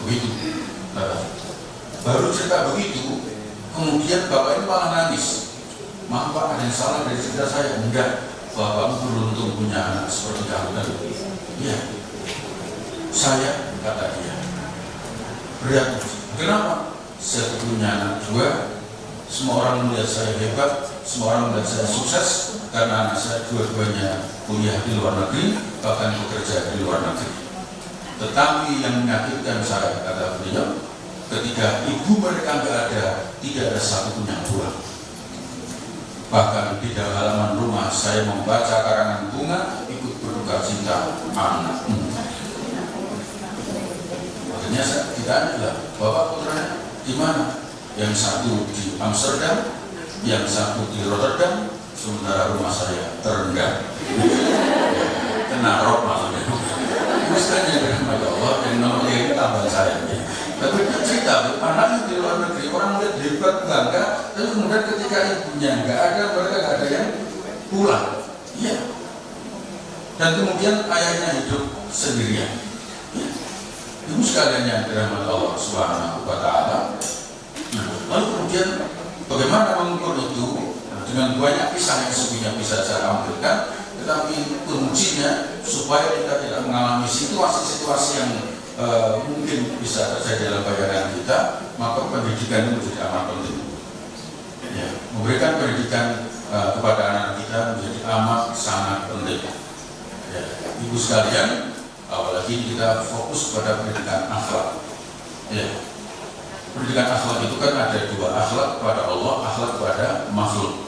Begitu. Baru cerita begitu, kemudian bapak ini malah nangis. Maaf pak, ada yang salah dari cerita saya. Enggak, bapakmu beruntung punya anak seperti kamu kan? Iya. Saya, kata dia, berat. Kenapa? Saya punya anak 2. Semua orang melihat saya hebat, semua orang melihat saya sukses karena anak saya dua-duanya kuliah di luar negeri, bahkan bekerja di luar negeri. Tetapi yang menyakitkan saya, kata beliau, ketika ibu mereka nggak ada, tidak ada satupun yang pulang. Bahkan di dalam halaman rumah saya membaca karangan bunga, ikut berduka cita anakmu. Akhirnya saya ditanya lah, bapak putranya di mana? Yang satu di Amsterdam, yang satu di Rotterdam, sementara rumah saya terendam. Kena rok maksudnya. Misalnya dengan Allah yang nomor ini tambah saya. Tapi dia cerita, anaknya di luar negeri, orang melihat hebat bangga, tapi kemudian ketika ibunya nggak ada, mereka nggak ada yang pulang. Iya. Dan kemudian ayahnya hidup sendirian. Ya. Ibu sekalian yang dirahmati Allah Subhanahu wa Ta'ala. Lalu kemudian bagaimana mengukur itu? Dengan banyak kisah yang sebenarnya bisa saya ambilkan, tetapi kuncinya supaya kita tidak mengalami situasi-situasi yang mungkin bisa terjadi dalam bayangan kita, maka pendidikan itu menjadi amat penting. Ya, memberikan pendidikan kepada anak kita menjadi amat sangat penting. Ya, ibu sekalian, apalagi kita fokus pada pendidikan akhlak. Ya, pendidikan akhlak itu kan ada 2, akhlak kepada Allah, akhlak kepada makhluk.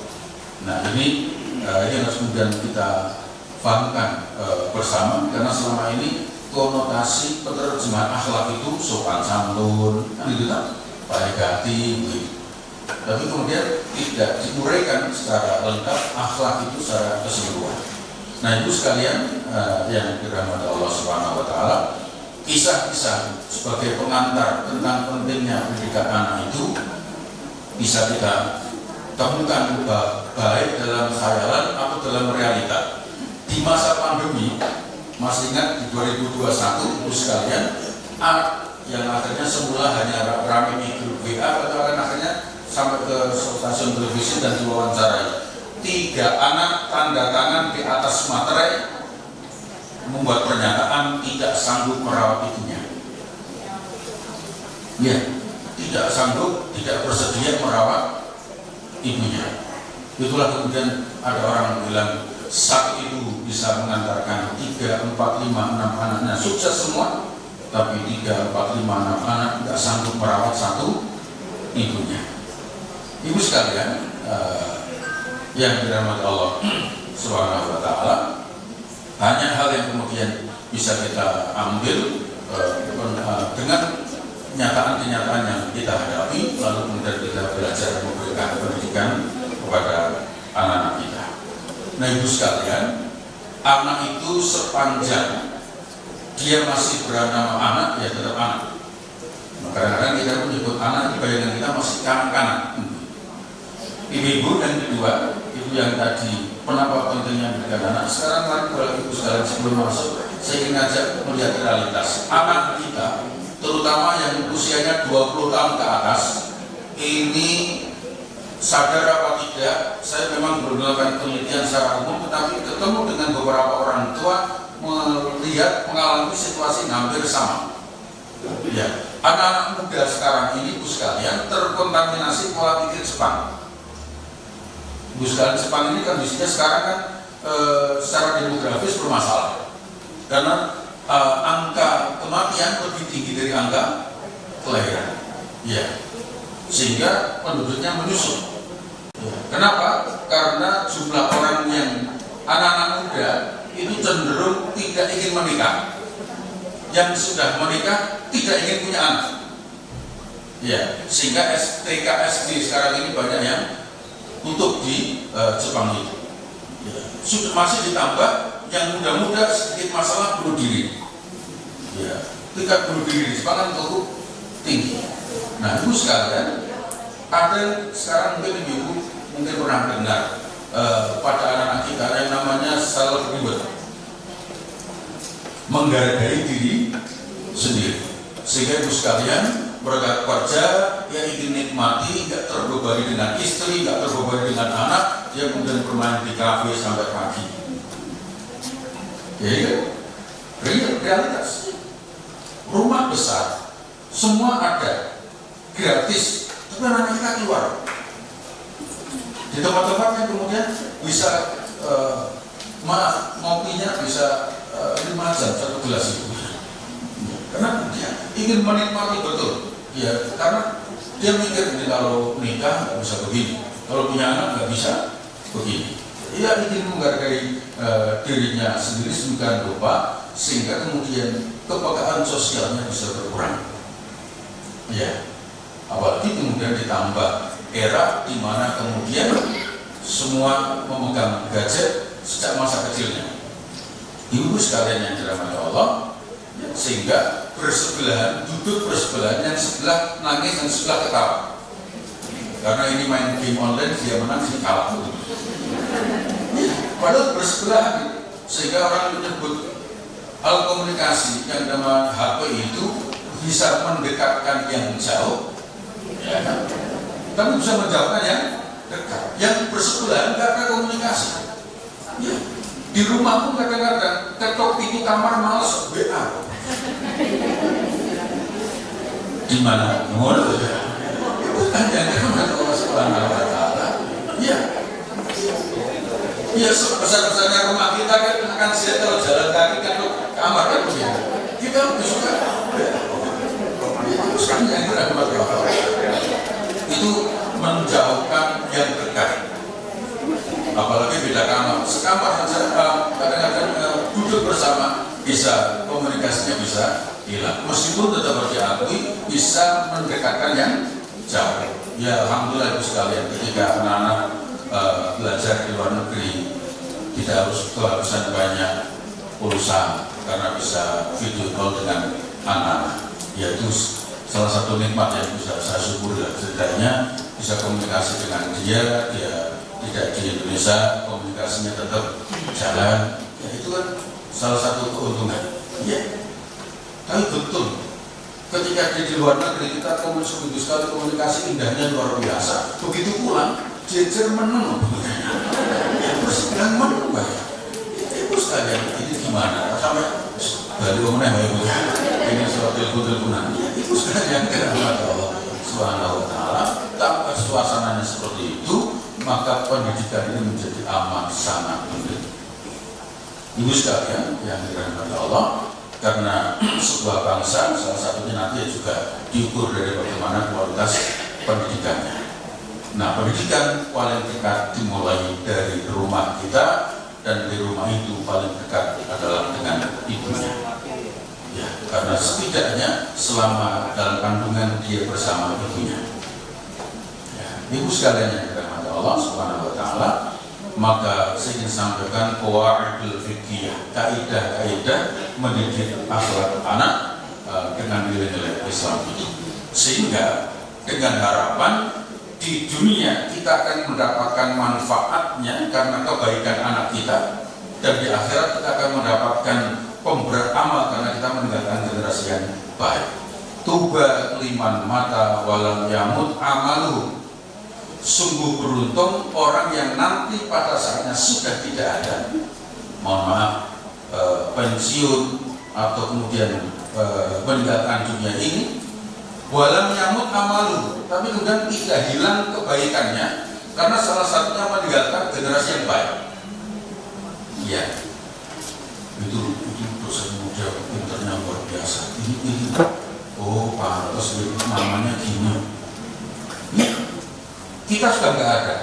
Nah ini harus kemudian kita fahamkan bersama, karena selama ini konotasi penerjemahan akhlak itu sopan santun, kan gitu kan, baik hati, begitu. Tapi kemudian tidak diuraikan secara lengkap akhlak itu secara keseluruhan. Nah ibu sekalian yang dirahmati Allah Subhanahu Wa Taala, kisah-kisah sebagai pengantar tentang pentingnya pendidikan anak itu bisa kita temukan baik dalam khayalan atau dalam realita. Di masa pandemi, masih ingat di 2021 itu sekalian, yang akhirnya semula hanya ramai di grup WA, atau akhirnya sampai ke stasiun televisi dan diwawancarai. 3 anak tanda tangan di atas materai membuat pernyataan tidak sanggup merawat ibunya. Ya, tidak sanggup, tidak bersedia merawat ibunya. Itulah kemudian ada orang bilang satu ibu bisa mengantarkan 3, 4, 5, 6 anaknya sukses semua, tapi 3, 4, 5, 6 anak tidak sanggup merawat satu ibunya. Ibu sekalian yang dirahmati Allah Subhanahu wa Ta'ala, hanya hal yang kemudian bisa kita ambil dengan kenyataan-kenyataan yang kita hadapi, lalu kemudian kita belajar memberikan pendidikan kepada anak-anak kita. Nah ibu sekalian, anak itu sepanjang dia masih bernama anak, ya tetap anak. Kadang-kadang kita menyebut anak, bayangan kita masih kanak-kanak. Ibu-ibu yang kedua, ibu yang tadi kenapa pentingnya pendidikan anak. Sekarang mari kalau ibu sekalian sebelum masuk, saya ingin ngajak melihat realitas anak kita, terutama yang usianya 20 tahun ke atas. Ini sadar apa tidak, saya memang belum melakukan penelitian secara umum, tetapi ketemu dengan beberapa orang tua melihat mengalami situasi hampir sama. Ya, anak-anak muda sekarang ini ibu sekalian terkontaminasi pola pikir Jepang. Ibu sekalian, Jepang ini kondisinya sekarang kan secara demografis bermasalah karena angka kematian lebih tinggi dari angka kelahiran, ya, sehingga penduduknya menyusut. Kenapa? Karena jumlah orang yang anak-anak muda itu cenderung tidak ingin menikah, yang sudah menikah tidak ingin punya anak, ya, sehingga TK SD sekarang ini banyak yang untuk di Jepang itu. Ya. Masih ditambah yang muda-muda sedikit masalah bunuh diri. Ya, tingkat bunuh diri di Jepang kan cukup tinggi. Nah, ibu sekalian, ada sekarang mungkin ibu mungkin pernah dengar pada anak-anak kita yang namanya self reward, menghargai diri sendiri. Sehingga ibu sekalian berangkat kerja, yang ingin nikmati, nggak terbebani dengan istri, nggak terbebani dengan anak, dia kemudian bermain di kafe sampai pagi. Ya, realitas. Rumah besar, semua ada, gratis, tapi anak kita keluar. Di tempat-tempat yang kemudian bisa ngopinya bisa 5 jam 1 gelas itu. Karena dia ingin menikmati betul. Ya, karena dia mikir ini kalau nikah nggak bisa begini, kalau punya anak nggak bisa begini. Dia ingin menghargai dirinya sendiri sedemikian rupa sehingga kemudian kepekaan sosialnya bisa berkurang. Ya, apalagi kemudian ditambah era di mana kemudian semua memegang gadget sejak masa kecilnya. Ibu sekalian yang dirahmati Allah, ya, sehingga bersebelahan, duduk bersebelahan, yang sebelah nangis, yang sebelah ketawa. Karena ini main game online, dia menang, dia kalah. Padahal bersebelahan, sehingga orang menyebut hal komunikasi yang nama HP itu bisa mendekatkan yang jauh, ya kan? Tapi bisa menjauhkan yang dekat. Yang bersebelahan nggak ada komunikasi. Ya. Di rumah pun kadang-kadang ketok pintu kamar malas WA. Di mana? Ngono ya. Bukan yang kata Allah Subhanahu wa Ta'ala. Iya. Ya sebesar-besarnya rumah kita kan akan siap kalau jalan kaki kan ke kamar kan begitu. Kita lebih suka. Sekarang yang dirahmati Allah itu menjauhkan yang dekat. Apalagi beda kamar, sekamar saja kadang-kadang duduk bersama bisa komunikasinya bisa hilang. Meskipun tetap diakui bisa mendekatkan yang jauh. Ya alhamdulillah itu sekalian ketika anak-anak belajar di luar negeri tidak harus kehabisan banyak pulsa karena bisa video call dengan anak-anak. Yaitu salah satu nikmat yang bisa saya syukuri, setidaknya bisa komunikasi dengan dia tidak di Indonesia, komunikasinya tetap jalan. Ya, itu kan salah satu keuntungan. Ya, tapi betul. Ketika dia di luar negeri, kita seminggu sekali komunikasi, indahnya luar biasa. Begitu pulang, jejer menu. Terus bilang menu, Pak. Ibu sekalian, ini gimana? Sampai balik omongnya, ini suatu telepon-teleponan. Ibu sekalian, rahmat Allah Subhanahu wa Ta'ala. Tanpa suasananya seperti itu, maka pendidikan ini menjadi amat sangat penting. Ibu sekalian yang dirahmati Allah, karena sebuah bangsa salah satunya nanti juga diukur dari bagaimana kualitas pendidikannya. Nah, pendidikan paling dekat dimulai dari rumah kita, dan di rumah itu paling dekat adalah dengan ibunya. Ya, karena setidaknya selama dalam kandungan dia bersama ibunya. Ya, ibu sekalian yang dirahmati Allah Subhanahu wa Ta'ala, maka saya ingin sampaikan qawaidul fiqhiyah, kaidah-kaidah mendidik akhlak anak dengan nilai-nilai Islam itu, sehingga dengan harapan di dunia kita akan mendapatkan manfaatnya karena kebaikan anak kita, dan di akhirat kita akan mendapatkan pemberat amal karena kita meninggalkan generasi yang baik. Tuba liman mata walam yamut amaluhu. Sungguh beruntung orang yang nanti pada saatnya sudah tidak ada, mohon maaf, pensiun atau kemudian meninggalkan dunia ini, walam nyamut amalu, tapi kemudian tidak hilang kebaikannya karena salah satunya meninggalkan generasi yang baik. Ya, itu dosen muda pinternya luar biasa. Ini oh pantas namanya gini. Kita sudah nggak ada,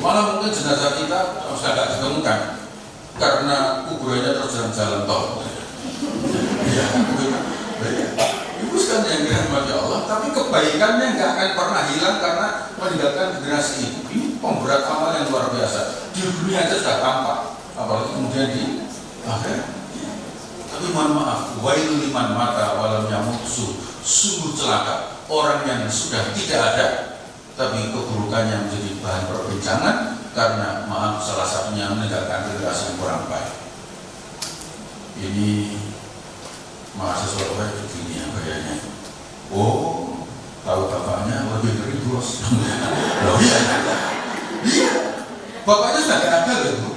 malah mungkin jenazah kita sudah nggak ditemukan karena kuburannya terus jalan tol. Ya, ibu sekalian yang dirahmati Allah, tapi kebaikannya nggak akan pernah hilang karena meninggalkan generasi itu. Ini pemberat amal yang luar biasa. Di dunia aja sudah tampak, apalagi kemudian di akhirat. Tapi mohon maaf, wailul liman mata walam yamutsu, sungguh celaka orang yang sudah tidak ada tapi keburukannya menjadi bahan perbincangan karena maaf salah satunya meninggalkan generasi yang kurang baik. Ini mahasiswa baik begini ya kayaknya. Oh, tahu bapaknya lebih dari bos. Loh iya, iya. Bapaknya sudah tidak ada loh.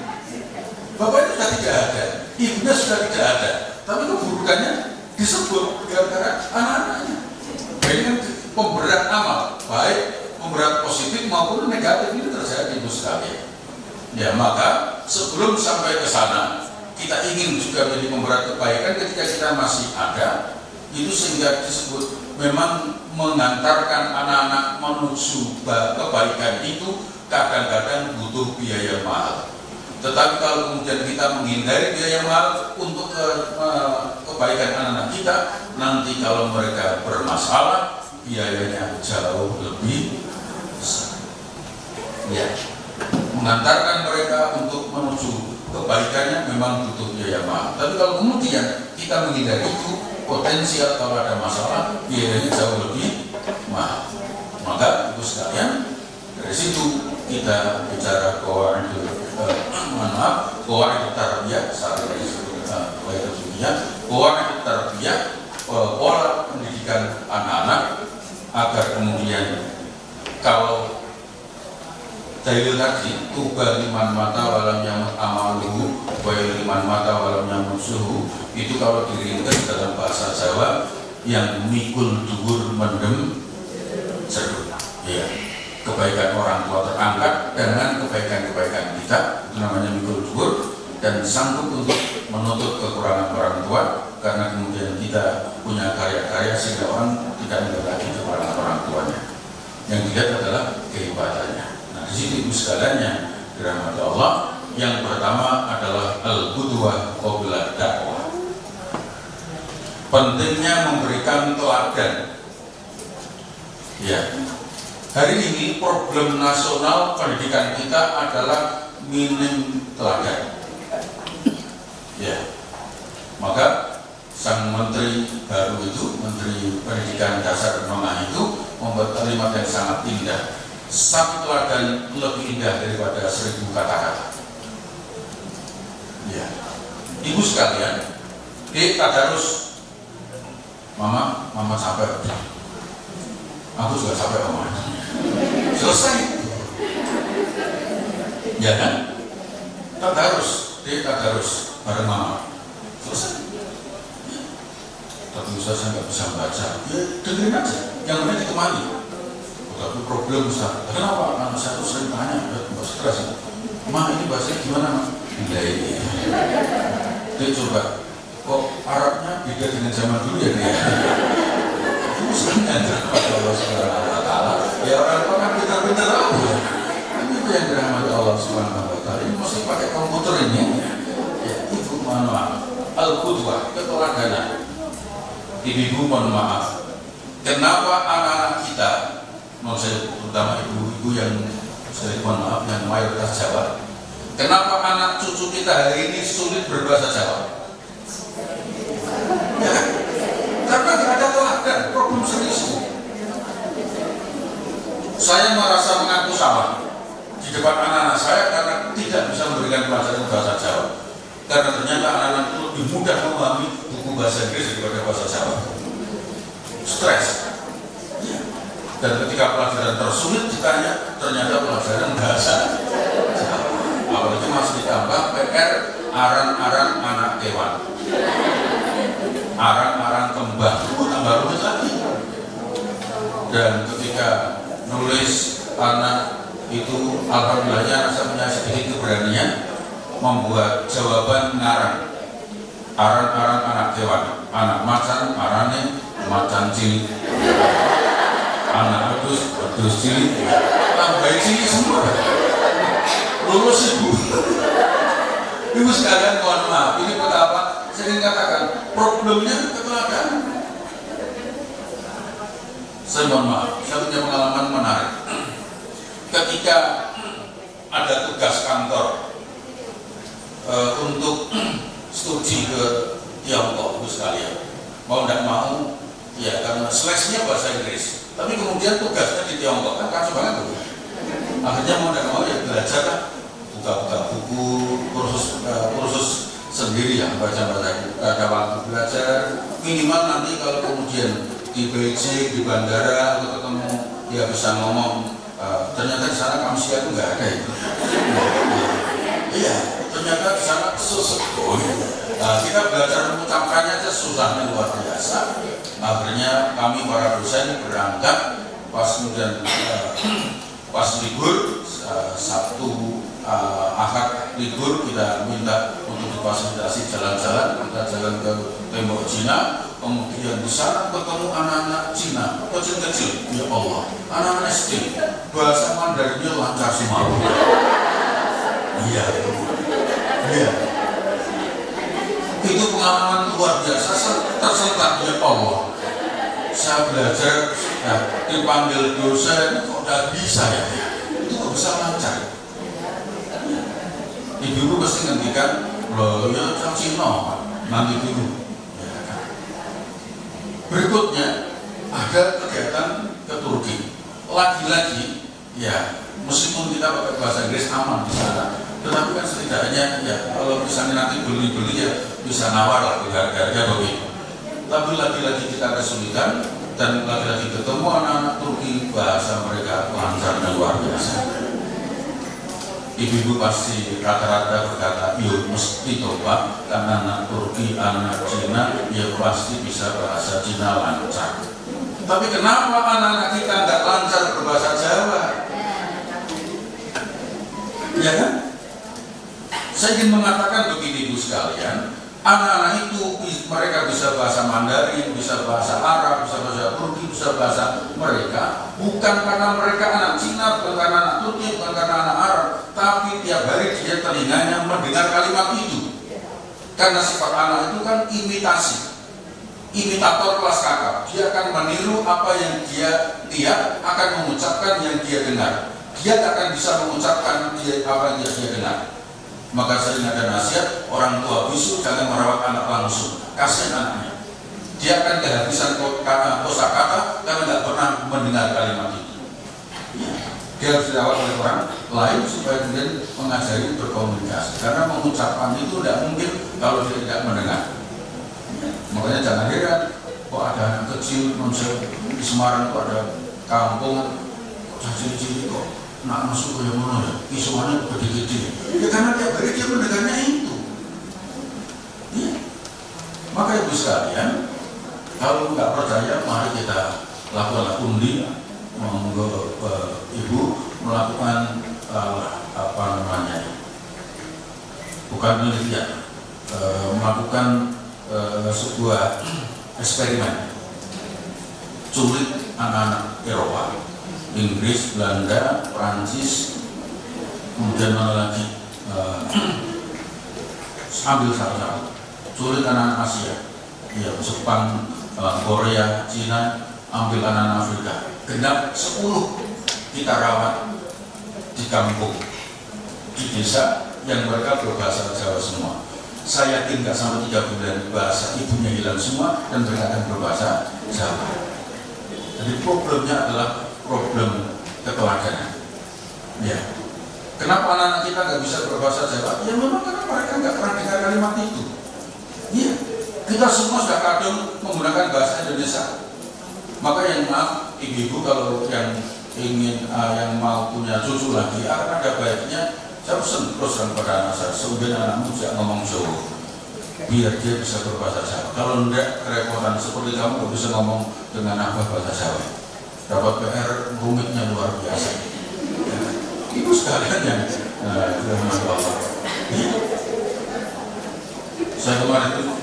Bapaknya sudah tidak ada, ibunya sudah tidak ada, tapi keburukannya disebut gara-gara anak-anaknya. Ini kan pemberat amal, baik pemberat positif maupun negatif ini terjadi ibu sekalian. Ya, maka sebelum sampai ke sana, kita ingin juga menjadi pemberat kebaikan ketika kita masih ada, itu sehingga disebut memang mengantarkan anak-anak menuju kebaikan itu kadang-kadang butuh biaya mahal. Tetapi kalau kemudian kita menghindari biaya mahal untuk kebaikan anak-anak kita, nanti kalau mereka bermasalah, biayanya jauh lebih besar. Ya, mengantarkan mereka untuk menuju kebaikannya memang butuh biaya mahal. Tapi kalau kemudian kita menghindari itu, potensial kalau ada masalah, biayanya jauh lebih mahal. Maka ibu sekalian, dari situ kita bicara qawaidul tarbiyah, saat ini disebut qawaidul tarbiyah, pola pendidikan anak-anak agar kemudian kalau dalil tadi tuba liman mata walam yamut amaluhu wa liman mata walam yamut suhu, itu kalau diringkas dalam bahasa Jawa yang mikul dhuwur mendem jeruk. Ya, kebaikan orang tua terangkat dengan kebaikan-kebaikan kita, itu namanya mikul dhuwur, dan sanggup untuk menutup kekurangan orang tua karena kemudian kita punya karya-karya sehingga orang tidak melihat lagi kekurangan orang tuanya. Yang dilihat adalah kehebatannya. Nah, di situ ibu sekalian yang dirahmati Allah, yang pertama adalah al-qudwah qabla dakwah. Pentingnya memberikan teladan. Ya, hari ini problem nasional pendidikan kita adalah minim teladan. Ya, maka sang Menteri pendidikan dasar menengah itu membuat kalimat yang sangat indah. Satu teladan lebih indah daripada 1000 kata-kata. Ya, ibu sekalian, di tadarus, mama capek. Aku juga capek, mama. Selesai. Ya kan? Tadarus bareng mama. Selesai. Tapi Ustaz saya nggak bisa membaca. Ya dengerin aja. Yang penting ditemani. Tapi problem Ustaz. Kenapa? Anak saya tuh sering tanya. Nggak stres. Ma ini bahasanya gimana? Ma? Enggak ini. Dia coba. Kok Arabnya beda dengan zaman dulu ya dia? Itu sebenarnya kepada Allah Subhanahu Wa Taala. Ya orang tua kan pintar-pintar tahu ya. Tapi itu yang dirahmati Allah Subhanahu Wa Taala. Ini mesti pakai komputer ini. Ya ibu mohon maaf. Al-Qudwah keteladanan. Ibu mohon maaf. Kenapa anak-anak kita, maksud terutama ibu-ibu yang saya mohon maaf yang mayoritas Jawa, kenapa anak cucu kita hari ini sulit berbahasa Jawa? Ya, karena tidak ada teladan, problem serius. Saya merasa mengaku salah di depan anak-anak saya karena tidak bisa memberikan pelajaran bahasa Jawa. Karena ternyata anak-anak itu lebih mudah memahami buku bahasa Inggris daripada bahasa Jawa. Stres. Ya. Dan ketika pelajaran tersulit ditanya, ternyata pelajaran bahasa Jawa. Apalagi masih ditambah PR aran-aran anak kewan, aran-aran kembang, tambah rumit lagi. Dan ketika nulis anak itu, alhamdulillahnya saya punya sedikit keberanian membuat jawaban ngarang. Aran-aran anak kewan, anak macan, arane macan cilik, anak wedus cilik, tambahin cilik semua. Lulus ibu. Ibu sekalian mohon maaf, ini betapa sering katakan problemnya keteladanan. Saya mohon maaf, saya punya pengalaman menarik. Ketika ada tugas kantor untuk studi ke Tiongkok, ibu sekalian, mau tidak mau, ya karena seleksinya bahasa Inggris, tapi kemudian tugasnya di Tiongkok kan kacau banget tuh. Akhirnya mau tidak mau ya belajar lah, buka-buka buku, kursus sendiri ya, baca-baca, ada waktu belajar minimal nanti kalau kemudian di Beijing, di bandara atau ketemu dia bisa ngomong, ternyata di sana Kamsia itu nggak ada itu. Iya, ternyata di sana susah. Kita belajar mengucapkannya aja susahnya luar biasa. Akhirnya kami para dosen berangkat pas kemudian pas libur Sabtu Ahad libur kita minta untuk difasilitasi jalan-jalan, kita jalan ke tembok Cina, kemudian di sana ketemu anak-anak Cina kecil-kecil, ya Allah, anak-anak SD bahasa Mandarinnya lancar semua. Iya, iya. Itu pengalaman luar biasa, tersentak ya Allah. Saya belajar, ya, dipanggil dosen kok tidak bisa ya, itu kok bisa lancar. Ibu pasti ngendikan, loh ya orang Cina nanti dulu. Ya, kan. Berikutnya ada kegiatan ke Turki. Lagi-lagi, ya meskipun kita pakai bahasa Inggris aman di sana, tetapi kan setidaknya ya kalau misalnya nanti beli-beli ya bisa nawar lah harga-harga begitu. Tapi lagi-lagi kita kesulitan dan lagi-lagi ketemu anak-anak Turki, bahasa mereka lancar dan luar biasa. Ibu-ibu pasti rata-rata berkata, yuk mesti coba karena anak Turki, anak Cina, ya pasti bisa bahasa Cina lancar. Tapi kenapa anak-anak kita nggak lancar berbahasa Jawa? Ya kan? Saya ingin mengatakan begini ibu sekalian, anak-anak itu mereka bisa bahasa Mandarin, bisa bahasa Arab, bisa bahasa Turki, bisa bahasa mereka, bukan karena mereka anak Cina, bukan karena anak Turki, bukan karena anak Arab, tapi tiap hari dia telinganya mendengar kalimat itu. Karena sifat anak itu kan imitasi, imitator kelas kakap. Dia akan meniru apa yang dia akan mengucapkan yang dia dengar. Dia tak akan bisa mengucapkan apa yang dia dengar. Maka sering ada nasihat, orang tua bisu jangan merawat anak langsung, kasihan anaknya. Dia akan kehabisan kosakata karena nggak pernah mendengar kalimat itu. Ya. Dia harus dirawat oleh orang lain supaya kemudian mengajari berkomunikasi. Karena mengucapkan itu tidak mungkin kalau dia tidak mendengar. Ya. Makanya jangan heran kok ada anak kecil di Semarang, kok ada kampung ciri-ciri kok nak masuk ke yang mana ya, isuannya gede-gede. Ya karena tiap hari dia mendengarnya itu. Ya. Maka ibu sekalian, kalau nggak percaya, mari kita lakukan undi, monggo ibu melakukan bukan penelitian, melakukan sebuah eksperimen, culik anak-anak Eropa, Inggris, Belanda, Prancis, kemudian mana lagi, ambil satu-satu, culik anak-anak Asia, ya Jepang, Korea, Cina, ambil anak-anak Afrika, genap 10 kita rawat di kampung, di desa yang mereka berbahasa Jawa semua. Saya yakin nggak sampai 3 bulan bahasa ibunya hilang semua dan mereka akan berbahasa Jawa. Jadi problemnya adalah problem keteladanan. Ya. Kenapa anak-anak kita nggak bisa berbahasa Jawa? Ya memang karena mereka nggak pernah dengar kalimat itu. Iya. Kita semua sudah kadung menggunakan bahasa Indonesia. Maka yang maaf, ibu-ibu kalau yang ingin yang mau punya cucu lagi, akan ada baiknya saya pesen terus kepada anak saya, sebenarnya anakmu tidak ngomong Jawa, biar dia bisa berbahasa Jawa. Kalau tidak kerepotan seperti kamu nggak bisa ngomong dengan apa bahasa Jawa, dapat PR rumitnya luar biasa. Ya. Ibu sekalian yang Allah. Saya kemarin itu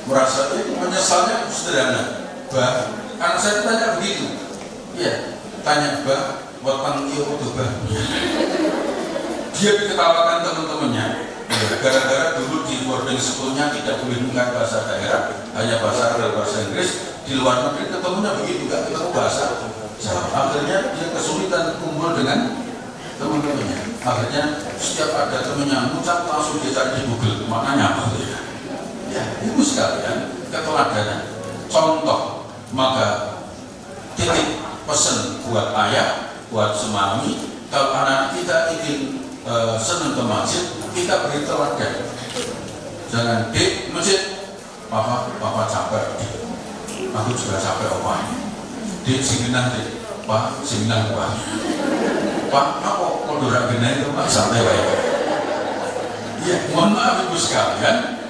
merasa menyesalnya sederhana. Anak saya tanya begitu, ya tanya buat panggil untuk dia diketawakan teman-temannya, ya, gara-gara dulu di boarding schoolnya tidak boleh menggunakan bahasa daerah, hanya bahasa Arab, bahasa Inggris. Di luar negeri ketemunya begitu, gak ketemu bahasa Jawa. Akhirnya dia kesulitan kumpul dengan teman-temannya. Akhirnya setiap ada temannya ngucap langsung dia cari di Google, maknanya apa ya? Ya, ibu sekalian, keteladanan. Contoh, maka titik pesan buat ayah, buat semami, kalau anak kita ingin senang ke masjid, kita beri teladan. Jangan di masjid, papa capek, aku juga capek opah. Di singinah di, pak singinah pak, apa kodora genah itu pak santai baik. Ya, mohon maaf ibu sekalian.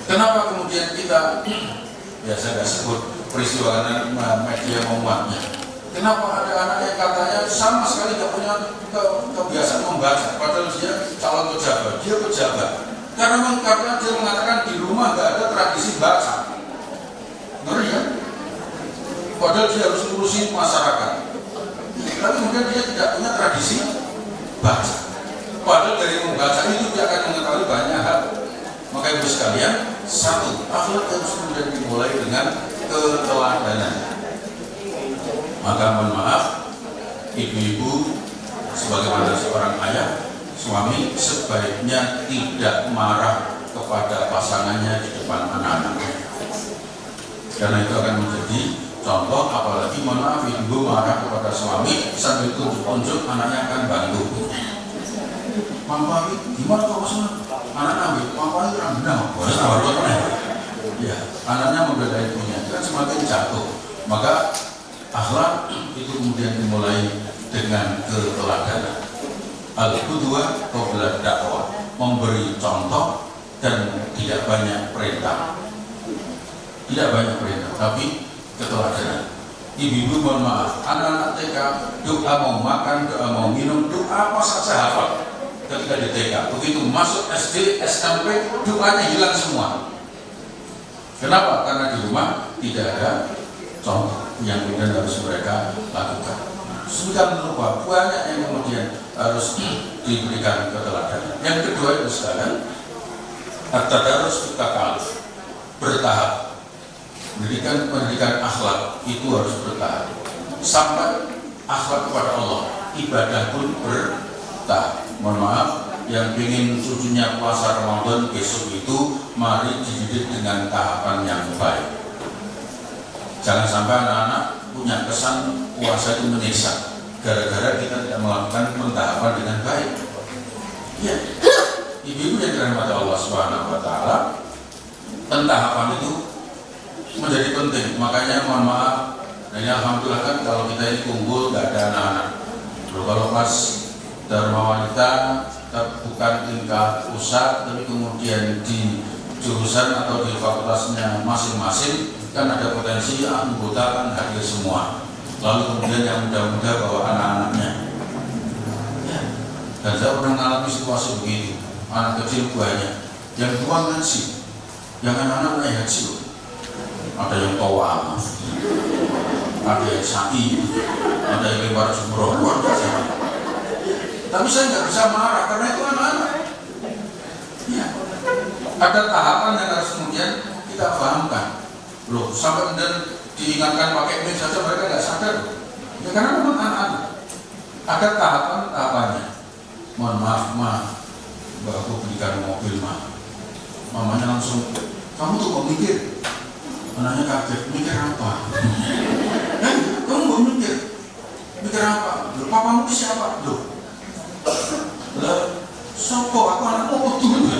Kenapa kemudian kita, ya saya nggak sebut peristiwa karena media memuatnya. Kenapa ada anak yang katanya sama sekali nggak punya kebiasaan membaca, padahal dia calon pejabat, dia pejabat. Karena dia mengatakan di rumah nggak ada tradisi baca, ngeri ya? Padahal dia harus ngurusin masyarakat, tapi kemudian dia tidak punya tradisi baca. Padahal dari membaca itu dia akan mengetahui banyak hal. Maka ibu sekalian, satu, akhlak harus kemudian dimulai dengan keteladanan. Maka mohon maaf, ibu-ibu sebagaimana seorang ayah, suami sebaiknya tidak marah kepada pasangannya di depan anak-anaknya. Karena itu akan menjadi contoh, apalagi mohon maaf ibu marah kepada suami sambil tunjuk-tunjuk anaknya akan bantu. Mama gimana kok maksudnya? Anak ambil, mama itu rendah, boleh tahu ya, anaknya membeda ibunya, kan semakin jatuh. Maka akhlak itu kemudian dimulai dengan keteladanan. Al-qudwah qabla dakwah, memberi contoh dan tidak banyak perintah. Tidak banyak perintah, tapi keteladanan. Ibu-ibu mohon maaf, anak-anak TK doa mau makan, doa mau minum, doa apa saja hafal. Ketika di TK, begitu masuk SD, SMP, doanya hilang semua. Kenapa? Karena di rumah tidak ada contoh yang kemudian harus mereka lakukan. Sudah lupa, banyak yang kemudian harus diberikan keteladanan. Yang kedua itu sekalian, at-tadarus takaluf, bertahap. Pendidikan akhlak itu harus bertahap. Sampai akhlak kepada Allah, ibadah pun bertahap. Mohon maaf, yang ingin cucunya puasa Ramadan besok itu, mari dididik dengan tahapan yang baik. Jangan sampai anak-anak punya kesan puasa itu menyiksa gara-gara kita tidak melakukan pentahapan dengan baik. Ya, ibu-ibu yang dirahmati Allah Subhanahu wa Ta'ala, pentahapan itu menjadi penting. Makanya mohon maaf, dan alhamdulillah kan kalau kita ini kumpul nggak ada anak-anak. Kalau pas Dharma Wanita bukan tingkat pusat, tapi kemudian di jurusan atau di fakultasnya masing-masing kan ada potensi anggota kan hadir semua. Lalu kemudian yang muda-muda bawa anak-anaknya. Ya. Dan saya pernah mengalami situasi begitu. Anak kecil banyak, yang tua ngaji, yang anak-anak naik haji loh. Ada yang tawaf, ada yang sa'i, ada yang lempar jumroh, luar biasa. Tapi saya nggak bisa marah karena itu anak-anak. Ya. Ada tahapan yang harus kemudian kita pahamkan. Loh, sampai kemudian diingatkan pakai mic saja mereka nggak sadar. Ya karena memang anak-anak. Ada tahapan-tahapannya. Mohon maaf, Ma, Mbak, aku belikan mobil, Ma. Mamanya langsung, kamu tuh kok mikir? Anaknya kaget, mikir apa? Kamu mau mikir? Mikir apa? Loh, papamu itu siapa? Loh, sopo, aku anakmu betul.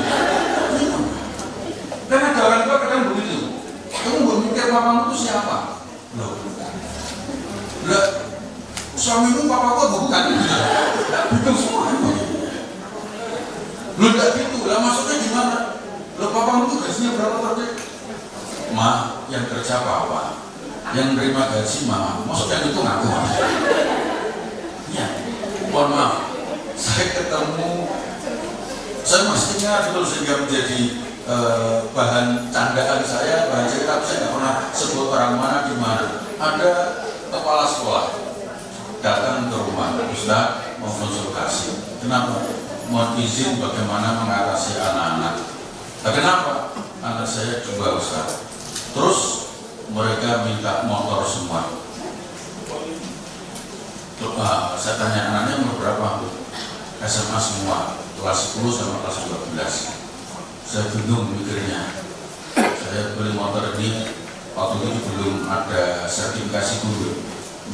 Kan ada orang tua kadang begitu. Kamu mau mikir papamu itu siapa? Loh, suamimu papaku bukan? Bingung semua. Loh, enggak gitu. Lah maksudnya gimana? Loh, papamu itu gajinya berapa tadi? Ma, yang kerja papa, yang nerima gaji mama. Maksudnya itu ngaku. Ya, mohon maaf. Saya masih ingat dulu sehingga menjadi bahan candaan saya, bahan cerita. Saya nggak pernah sebut orang mana di mana. Ada kepala sekolah datang ke rumah, Ustaz mau konsultasi. Kenapa? Mohon izin bagaimana mengatasi anak-anak. Kenapa? Anak saya juga Ustaz. Terus mereka minta motor semua. Saya tanya anaknya umur berapa? SMA semua, kelas 10 sama kelas 12. Saya bingung mikirnya. Saya beli motor ini waktu itu belum ada sertifikasi guru.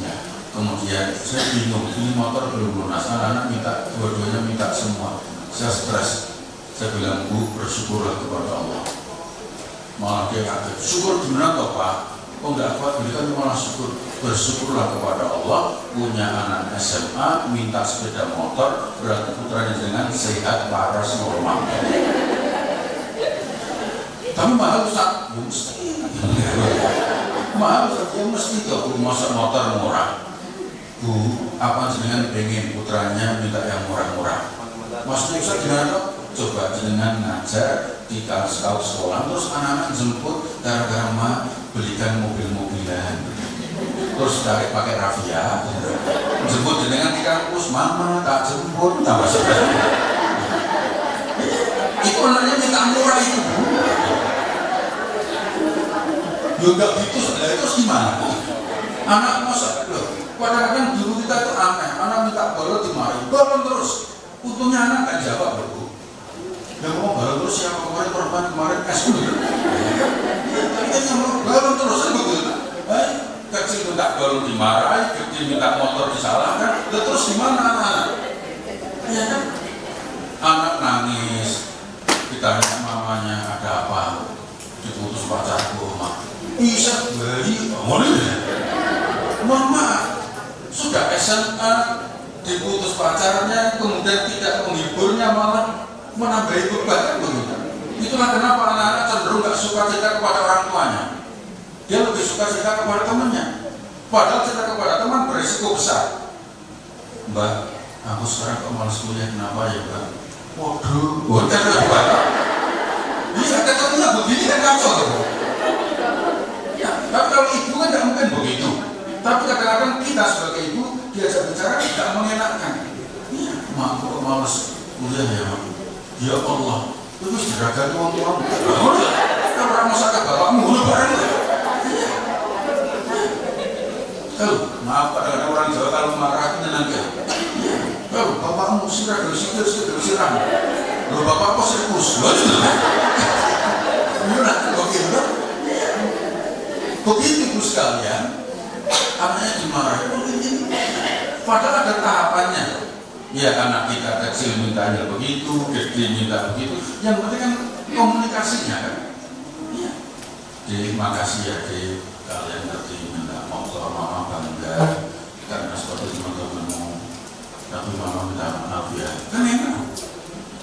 Ya. Kemudian saya bingung, ini motor belum lunas. Anak-anak minta, dua-duanya minta semua. Saya stres. Saya bilang, Bu, bersyukurlah kepada Allah. Malah dia kaget, syukur gimana toh Pak? Oh enggak kuat, berikan malah syukur. Bersyukurlah kepada Allah, punya anak SMA, minta sepeda motor, berarti putranya dengan sehat, waras, normal. Tapi mahal Ustaz, ya mesti. Mahal Ustaz, ya mesti toh, masa motor murah. Bu, apa jenengan pengen putranya minta yang murah-murah? Maksudnya Ustaz gimana toh? Coba jenengan ngajar di sekolah, terus anak-anak jemput gara-gara Ma belikan mobil-mobilan, terus tarik pakai Rafia, jemput jenengan di kampus, Mama tak jemput, tambah saudara. Itu anaknya minta murah itu. Ya enggak gitu, saudara, terus gimana? Anak masa, loh, kadang-kadang dulu kita itu aneh, anak minta balon dimarahin, balon terus, untungnya anak kan jawab, Bro. Yang mau balon terus siapa kemarin es dulu. Tapi kan yang mau balon terus kan begitu. Kecil minta balon dimarahi, kecil minta motor disalahkan. Terus gimana anak-anak? Ya kan? Anak nangis, ditanya mamanya ada apa? Diputus pacarku, Ma. Bisa bayi, mohon maaf. Sudah SMA, diputus pacarnya, kemudian tidak menghiburnya malah menambahi beban kan begitu. Itulah kenapa anak-anak cenderung gak suka cerita kepada orang tuanya. Dia lebih suka cerita kepada temannya. Padahal cerita kepada teman berisiko besar. Mbak, aku sekarang kok malas kuliah, kenapa ya Mbak? Waduh, bukan Mbak. Iya, ketemunya begini kan kacau tuh. Ya, tapi kalau ibu kan gak mungkin begitu. Tapi kadang-kadang kita sebagai ibu diajak bicara tidak mengenakan. Iya, mak kok malas kuliah ya Mak. Ya Allah, itu diragani orang tuamu. Kita orang masyarakat bapakmu, lu bareng. Kalau maaf kadang-kadang orang Jawa kalau marah itu nanti. Kalau bapakmu sirah dari sirah. Loh bapak kok serius? Loh itu begitu ibu sekalian, anaknya dimarahin. Padahal ada tahapannya. Ya anak kita kecil mintanya begitu, gede minta begitu. Yang penting kan komunikasinya kan. Ya. Jadi makasih ya Dek, kalian ngerti minta motor, mama bangga karena seperti teman-temanmu. Tapi mama minta maaf ya. Kan enak.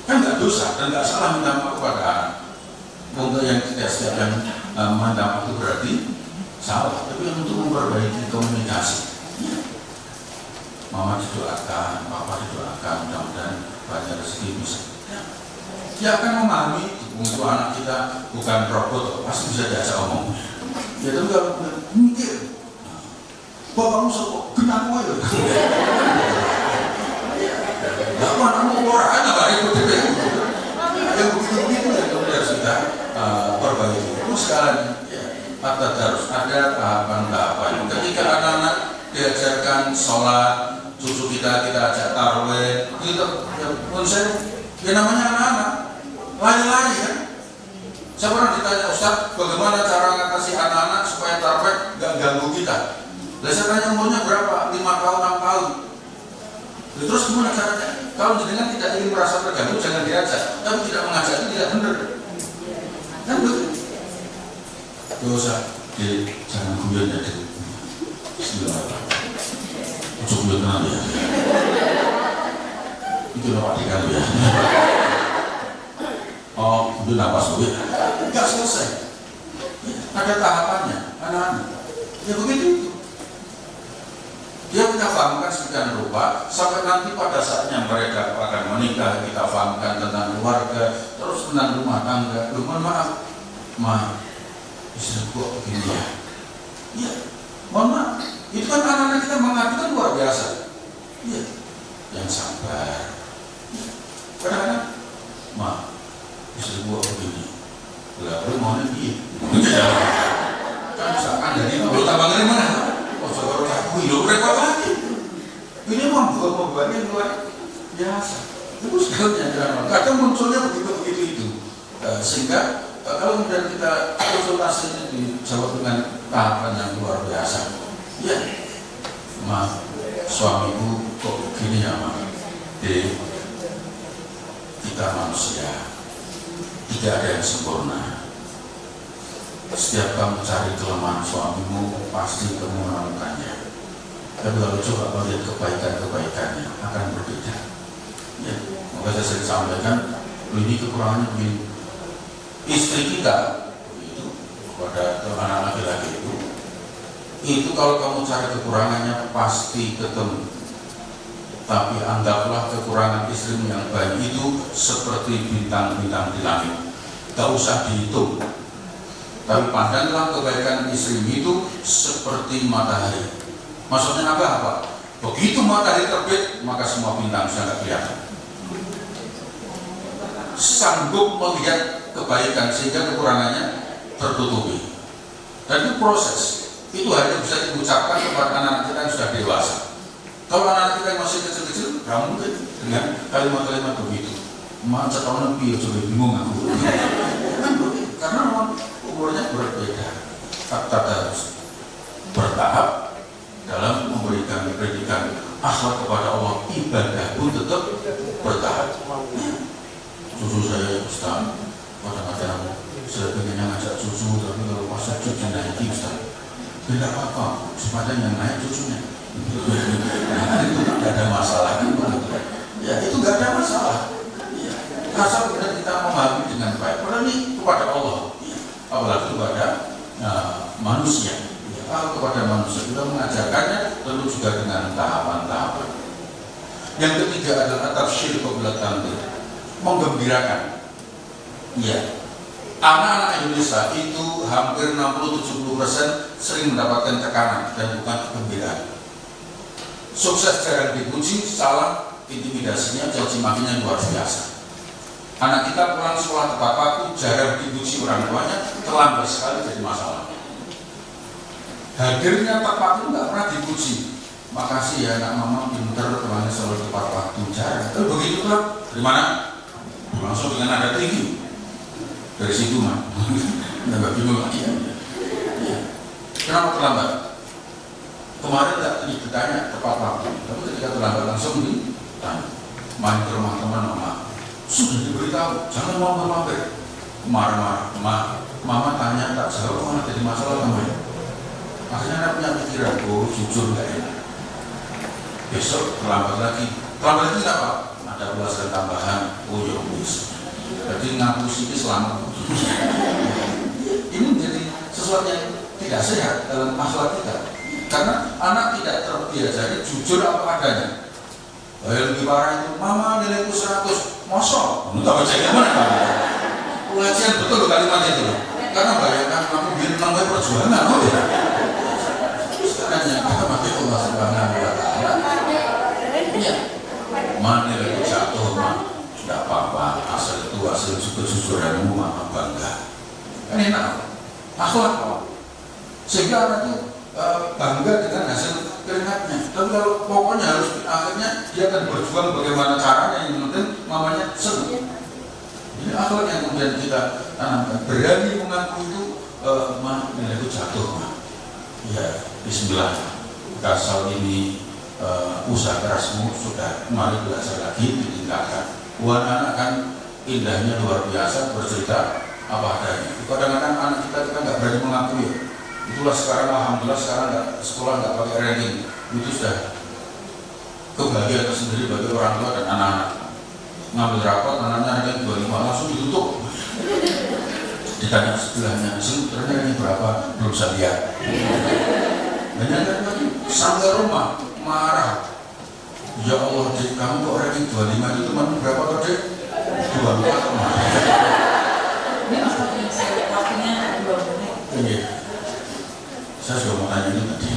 Kan nggak dosa dan nggak salah minta maaf kepada anak. Untuk yang setiap yang minta maaf itu berarti salah, tapi untuk memperbaiki komunikasi. Ya. Mama didoakan, papa didoakan, mudah-mudahan banyak rezeki bisa. Ya akan memahami untuk anak kita bukan robot, pasti bisa diajak omong. Ya tapi kalau mikir, bapakmu sok genang wae lho. Lah anakmu ora ana bare ikut itu. Yang begitu-begitu yang kemudian harus kita perbaiki. Itu sekarang ya, harus ada tahapan-tahapan. Ketika anak-anak diajarkan sholat, cucu kita ajak tarawih, gitu. Ya, menurut saya, ya namanya anak-anak, lari-lari kan. Saya pernah ditanya, Ustaz, bagaimana cara ngatasi anak-anak supaya tarawih nggak ganggu kita? Lah saya tanya umurnya berapa? 5 tahun, 6 tahun. Terus gimana caranya? Kalau jenengan tidak ingin merasa terganggu, jangan diajak. Tapi tidak mengajak itu tidak benar. Kan begitu. Dosa, jangan guyon ya. Bismillahirrahmanirrahim. Ucuk guyon tenang ya. Itu Pak Dekan ya. Oh, itu napas dulu ya. Enggak selesai. Ada tahapannya, anak-anak. Ya begitu. Dia kita fahamkan sedemikian rupa sampai nanti pada saatnya mereka akan menikah, kita fahamkan tentang keluarga, terus tentang rumah tangga. Mohon maaf, istri gua begini ya. Iya, mohon maaf. Itu kan anak-anak kita mengadu kan luar biasa. Iya, yang sabar. Ya. Kadang-kadang, maaf, istri gua begini. Lalu maunya dia. Kan misalkan dari itu, tambah dari mana? Oh, saudara aku hidup repot lagi. Ini membuat bebannya luar biasa. Itu sekalian jangan. Kadang munculnya begitu itu. Sehingga kalau kemudian kita konsultasi dijawab dengan tahapan yang luar biasa. Ya, maaf, suamiku kok begini ya, Mak. Kita manusia tidak ada yang sempurna. Setiap kamu cari kelemahan suamimu, pasti kamu menemukannya. Tapi kalau coba melihat kebaikan-kebaikannya, akan berbeda. Ya, maka saya sering sampaikan, ini kekurangannya begini. Istri kita, itu kepada anak laki-laki itu kalau kamu cari kekurangannya pasti ketemu. Tapi anggaplah kekurangan istrimu yang baik itu seperti bintang-bintang di langit. Gak usah dihitung. Tapi pandanglah kebaikan istrimu itu seperti matahari. Maksudnya apa? Begitu matahari terbit, maka semua bintang sudah tidak kelihatan. Sanggup melihat kebaikan sehingga kekurangannya tertutupi. Dan itu proses. Itu hanya bisa diucapkan kepada anak-anak kita yang sudah dewasa. Kalau anak-anak kita yang masih kecil-kecil, nggak mungkin dengan kalimat-kalimat begitu. Macet tahun lebih, coba bingung aku. Karena umurnya berbeda. Kita harus bertahap dalam memberikan pendidikan akhlak kepada Allah. Ibadah pun tetap bertahap. Cucu saya Ustaz, kadang-kadang saya pengennya ngajak cucu, tapi kalau masa cucu naik Ustaz, tidak apa-apa, sepanjang yang naik cucunya. Nah, itu tidak ada masalah kan? Ya itu tidak ada masalah. Ya. Asal kita memahami dengan baik. Padahal ini kepada Allah. Apalagi kepada manusia. Kalau kepada manusia kita mengajarkannya tentu juga dengan tahapan-tahapan. Yang ketiga adalah tafsir qabla tanzil, menggembirakan. Ya, anak-anak Indonesia itu hampir 60-70% sering mendapatkan tekanan dan bukan kegembiraan. Sukses jarang dipuji, salah intimidasinya, caci makinya luar biasa. Anak kita pulang sekolah tepat waktu, jarang dipuji orang tuanya, terlambat sekali jadi masalah. Hadirnya tepat waktu nggak pernah dipuji, makasih ya nak mama pinter, temannya selalu tepat waktu. Jarang. Begitu kan? Dari mana? Langsung dengan nada tinggi. Dari situ mah. Nggak bingung lagi ya. Kenapa terlambat? Kemarin tak ditanya tepat waktu, tapi ketika terlambat langsung ditanya. Main ke rumah teman mama, sudah diberitahu, jangan mau mampir. Marah-marah, mama tanya tak jawab, malah jadi masalah kamu. Akhirnya anak punya pikiran, oh jujur nggak enak. Besok terlambat lagi apa? Ada ulasan tambahan, oh ya wis. Jadi ngaku sih selamat. Ini menjadi sesuatu yang tidak sehat dalam akhlak kita, karena anak tidak terbiasa jujur apa adanya. Yang lebih parah itu, mama nilaiku 100, mosok. Entah baca gimana? Pengajian betul kalimat itu, karena bayangkan kamu biar menang perjuangan, oh ya. Sekarang yang kita pakai Allah Subhanahu Wa Taala, ya, mana nilaiku jatuh, mah, tidak apa-apa. Asal itu hasil kejujuranmu, mama bangga. Kan enak, akhlak. Sehingga anak itu bangga dengan hasil keringatnya. Tapi kalau pokoknya harus akhirnya dia akan berjuang bagaimana caranya, yang penting mamanya senang. Ini akhlak yang kemudian kita tanamkan. Berani mengaku itu, nilai itu jatuh. Ya, bismillah. Kasal ini usaha kerasmu sudah mari belajar lagi, ditingkatkan. Anak kan indahnya luar biasa, bercerita apa adanya. Kadang-kadang anak kita nggak berani mengakui. Itulah sekarang alhamdulillah sekarang sekolah nggak pakai ranking, itu sudah kebahagiaan tersendiri bagi orang tua dan anak-anak. Ngambil rapat anaknya ranking 25 langsung ditutup. Ditanya sebelahnya, ternyata ini berapa? Belum bisa lihat. Banyak kan lagi sampai rumah marah. Ya Allah, Dik, kamu kok ranking 25 itu teman berapa tuh, Dik? 24 teman. Ini waktunya 2 menit. Iya. Saya sudah mau tanya ini tadi.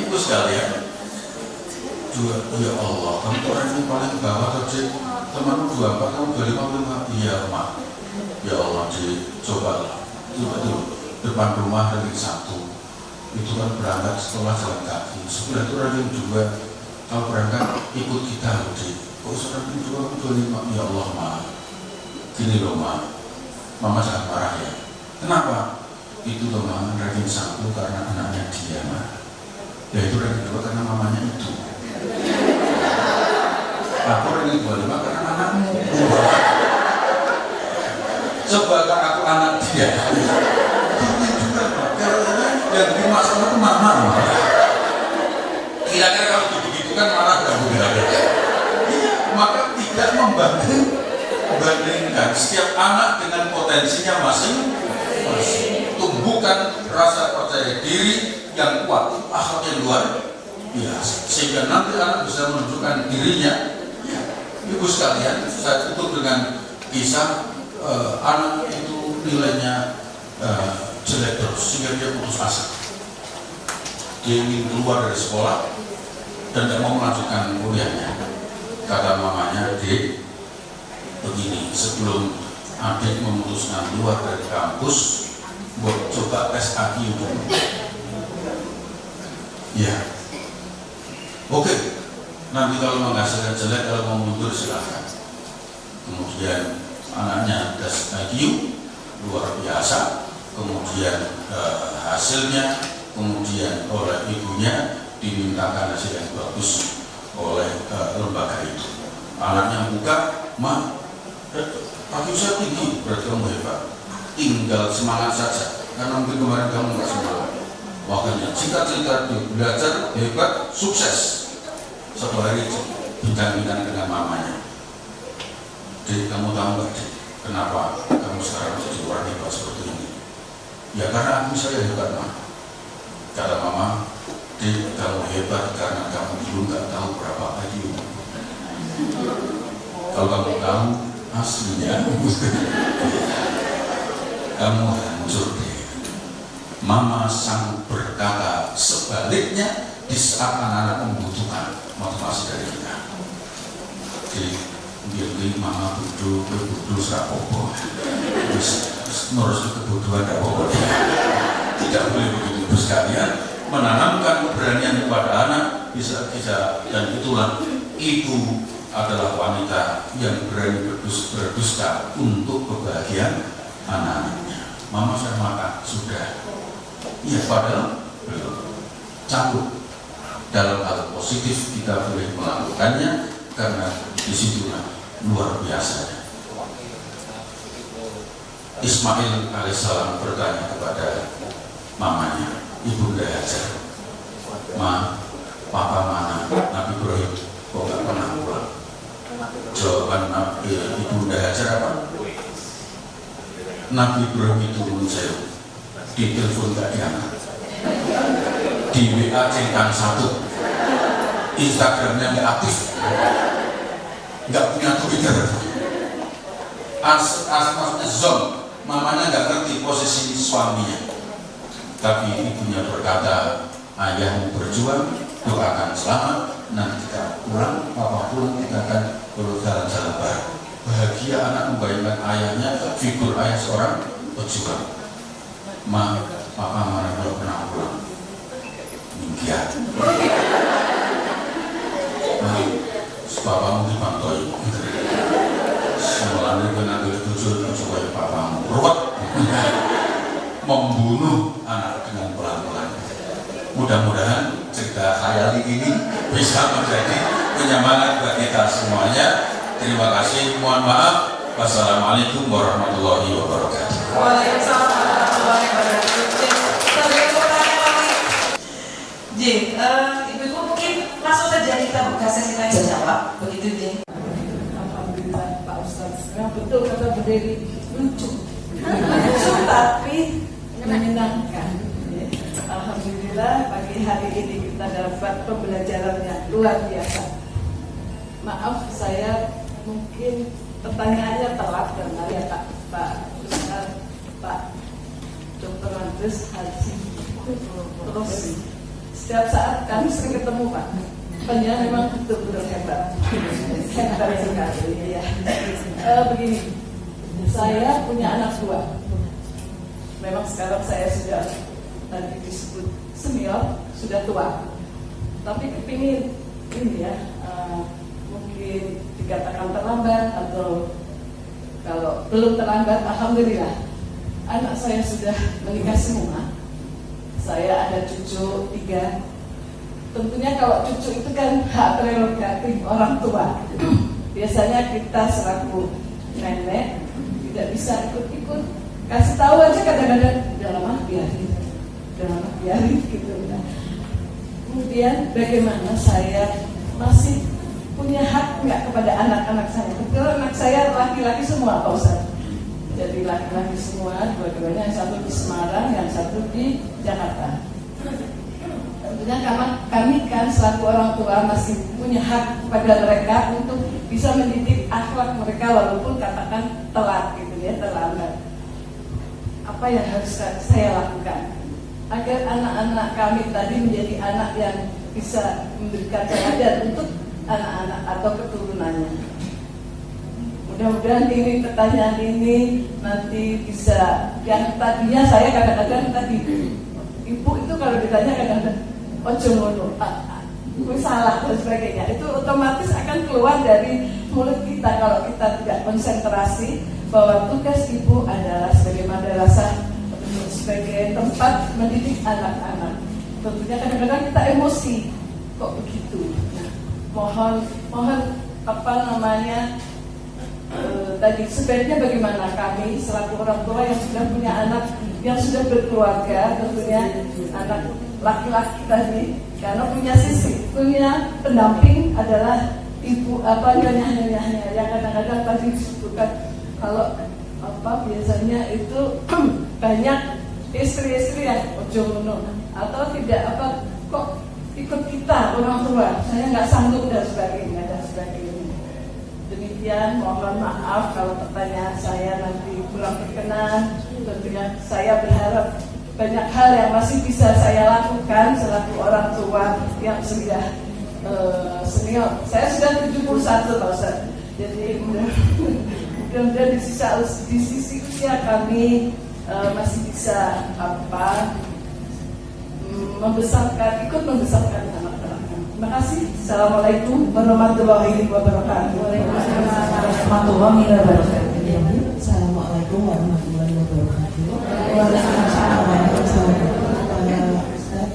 Ibu sekalian, ya Allah, kamu orang ini paling bawah tadi. Temanmu 24, kamu 25. Iya, Mak. Ya Allah, cobalah. Coba dulu depan rumah ranking 1. Itu kan berangkat setelah jalan kaki. Sebelah itu ranking 2. Kalau berangkat ikut kita, Kok ranking 2, 25? Ya Allah, Mak. Gini loh, Mak. Mama jangan marah ya. Kenapa? Itu teman ranking 1 karena anaknya dia, mah. Ya itu ranking 2 karena mamanya itu. Aku ranking 25 karena anakmu. Coba kan aku anak dia. Kalau yang bikin masalah itu mama. Kira-kira kalau begitu kan marah nggak boleh. Maka tidak membandingkan setiap anak dengan potensinya masing-masing. Tumbuhkan rasa percaya diri yang kuat, akhlak yang luar biasa, sehingga nanti anak bisa menunjukkan dirinya. Ibu sekalian, saya tutup dengan kisah anak itu nilainya jelek terus, sehingga dia putus asa. Dia ingin keluar dari sekolah dan tidak mau melanjutkan kuliahnya. Kata mamanya, Dek, begini, sebelum adik memutuskan keluar dari kampus, buat coba tes IQ dulu. Ya, oke. Nanti kalau menghasilkan jelek, kalau mau mundur silahkan. Kemudian anaknya tes IQ luar biasa. Kemudian hasilnya, kemudian oleh ibunya dimintakan hasil yang bagus oleh lembaga itu. Anaknya buka, Ma, IQ saya tinggi, berarti kamu hebat. Tinggal semangat saja, karena mungkin kemarin kamu nggak semangat. Makanya cita-cita belajar hebat, sukses. Satu hari bincang-bincang dengan mamanya. Dek, kamu tahu nggak, Dek, kenapa kamu sekarang jadi orang hebat seperti ini? Ya karena aku saya hebat, Ma. Kata mama, Dek, kamu hebat karena kamu dulu nggak tahu berapa IQ. Kalau kamu tahu aslinya, kamu hancur deh. Mama sang berkata sebaliknya di saat anak-anak membutuhkan motivasi dari kita. Jadi biar mama bodoh serapopo, terus nurus kebodohan tidak boleh. Tidak boleh begitu sekalian. menanamkan keberanian kepada anak bisa dan itulah ibu adalah wanita yang berani berdusta untuk kebahagiaan anak-anaknya. Mama saya makan sudah, ya padahal belum. Campur dalam hal positif kita boleh melakukannya karena disitulah luar biasanya. Ismail alaihissalam bertanya kepada mamanya, Ibunda Hajar, "Ma, papa mana? Nabi Ibrahim kok gak pernah pulang?" Jawaban Ibunda Hajar apa? "Nabi Ibrahim itu menurut saya di telepon gak diangkat, di WA centang 1, Instagramnya nggak aktif, nggak punya Twitter, maksudnya zone, mamanya nggak ngerti posisi suaminya." Tapi ibunya berkata, "Ayahmu berjuang, doakan selamat, nanti kita pulang, papa pulang, kita akan berjalan-jalan bareng." Bahagia anak membayangkan ayahnya, figur ayah seorang pejuang. "Ma, papa mana belum pernah pulang?" "Minggiat." "Bapamu dipantoi." "Semulanya kena tujuh supaya papamu ruwet." Membunuh anak dengan pelan-pelan. Mudah-mudahan cerita khayali ini bisa menjadi penyemangat bagi kita semuanya. Terima kasih, mohon maaf. Wassalamualaikum warahmatullahi wabarakatuh. Waalaikumsalam warahmatullahi wabarakatuh. Ibu-ibu mungkin langsung saja kita buka sesi tanya jawab, begitu Jin. Alhamdulillah Pak Ustadz, yang betul kata Bu Dewi, lucu tapi menyenangkan. Alhamdulillah pagi hari ini kita dapat pembelajaran yang luar biasa. Maaf saya mungkin pertanyaannya telat karena ya Pak Ustadz, Pak Dr. Andres Haji, terus setiap saat kami sering ketemu Pak. Pennya memang betul-betul hebat sekali ya. Begini, saya punya anak 2. Memang sekarang saya sudah tadi disebut senior, sudah tua. Tapi kepingin ini ya, mungkin dikatakan terlambat atau kalau belum terlambat, alhamdulillah anak saya sudah menikah semua. Saya ada cucu 3. Tentunya kalau cucu itu kan hak prerogatif orang tua. Biasanya kita selaku nenek tidak bisa ikut-ikut. Kasih tahu aja kadang-kadang, udah lama biarin gitu. Kemudian bagaimana saya masih punya hak nggak kepada anak-anak saya? Betul, anak saya laki-laki semua Pak Ustadz. Jadi laki-laki semua, dua-duanya, yang satu di Semarang, yang satu di Jakarta. Tentunya kami kan selaku orang tua masih punya hak kepada mereka untuk bisa mendidik akhlak mereka walaupun katakan telat gitu ya, terlambat. Apa yang harus saya lakukan agar anak-anak kami tadi menjadi anak yang bisa memberikan teladan untuk anak-anak atau keturunannya? Mudah-mudahan ini pertanyaan ini nanti bisa, yang tadinya saya kadang-kadang tadi ibu itu kalau ditanya kadang-kadang ojo ngono, salah dan sebagainya, itu otomatis akan keluar dari mulut kita kalau kita tidak konsentrasi bahwa tugas ibu adalah sebagai madrasah, sebagai tempat mendidik anak-anak. Tentunya kadang-kadang kita emosi, kok begitu. Nah, mohon apa namanya tadi sebaiknya bagaimana kami selaku orang tua yang sudah punya anak yang sudah berkeluarga, tentunya anak laki-laki tadi, karena punya pendamping adalah ibu nyonya-nyonyanya yang kadang-kadang tadi disebutkan kalau biasanya itu banyak istri-istri yang ojo ngono atau tidak kok ikut kita orang tua, saya nggak sanggup dan sebagainya. Demikian, mohon maaf kalau pertanyaan saya nanti kurang berkenan. Tentunya saya berharap banyak hal yang masih bisa saya lakukan selaku orang tua yang sudah senior. Saya sudah 71 Pak Ustaz. Jadi mudah-mudahan di sisi usia kami masih bisa ikut membesarkan anak-anaknya. Terima kasih. Assalamualaikum warahmatullahi wabarakatuh. Warahmatullahi wabarakatuh. Assalamualaikum warahmatullahi wabarakatuh. Waalaikumsalam. Ustaz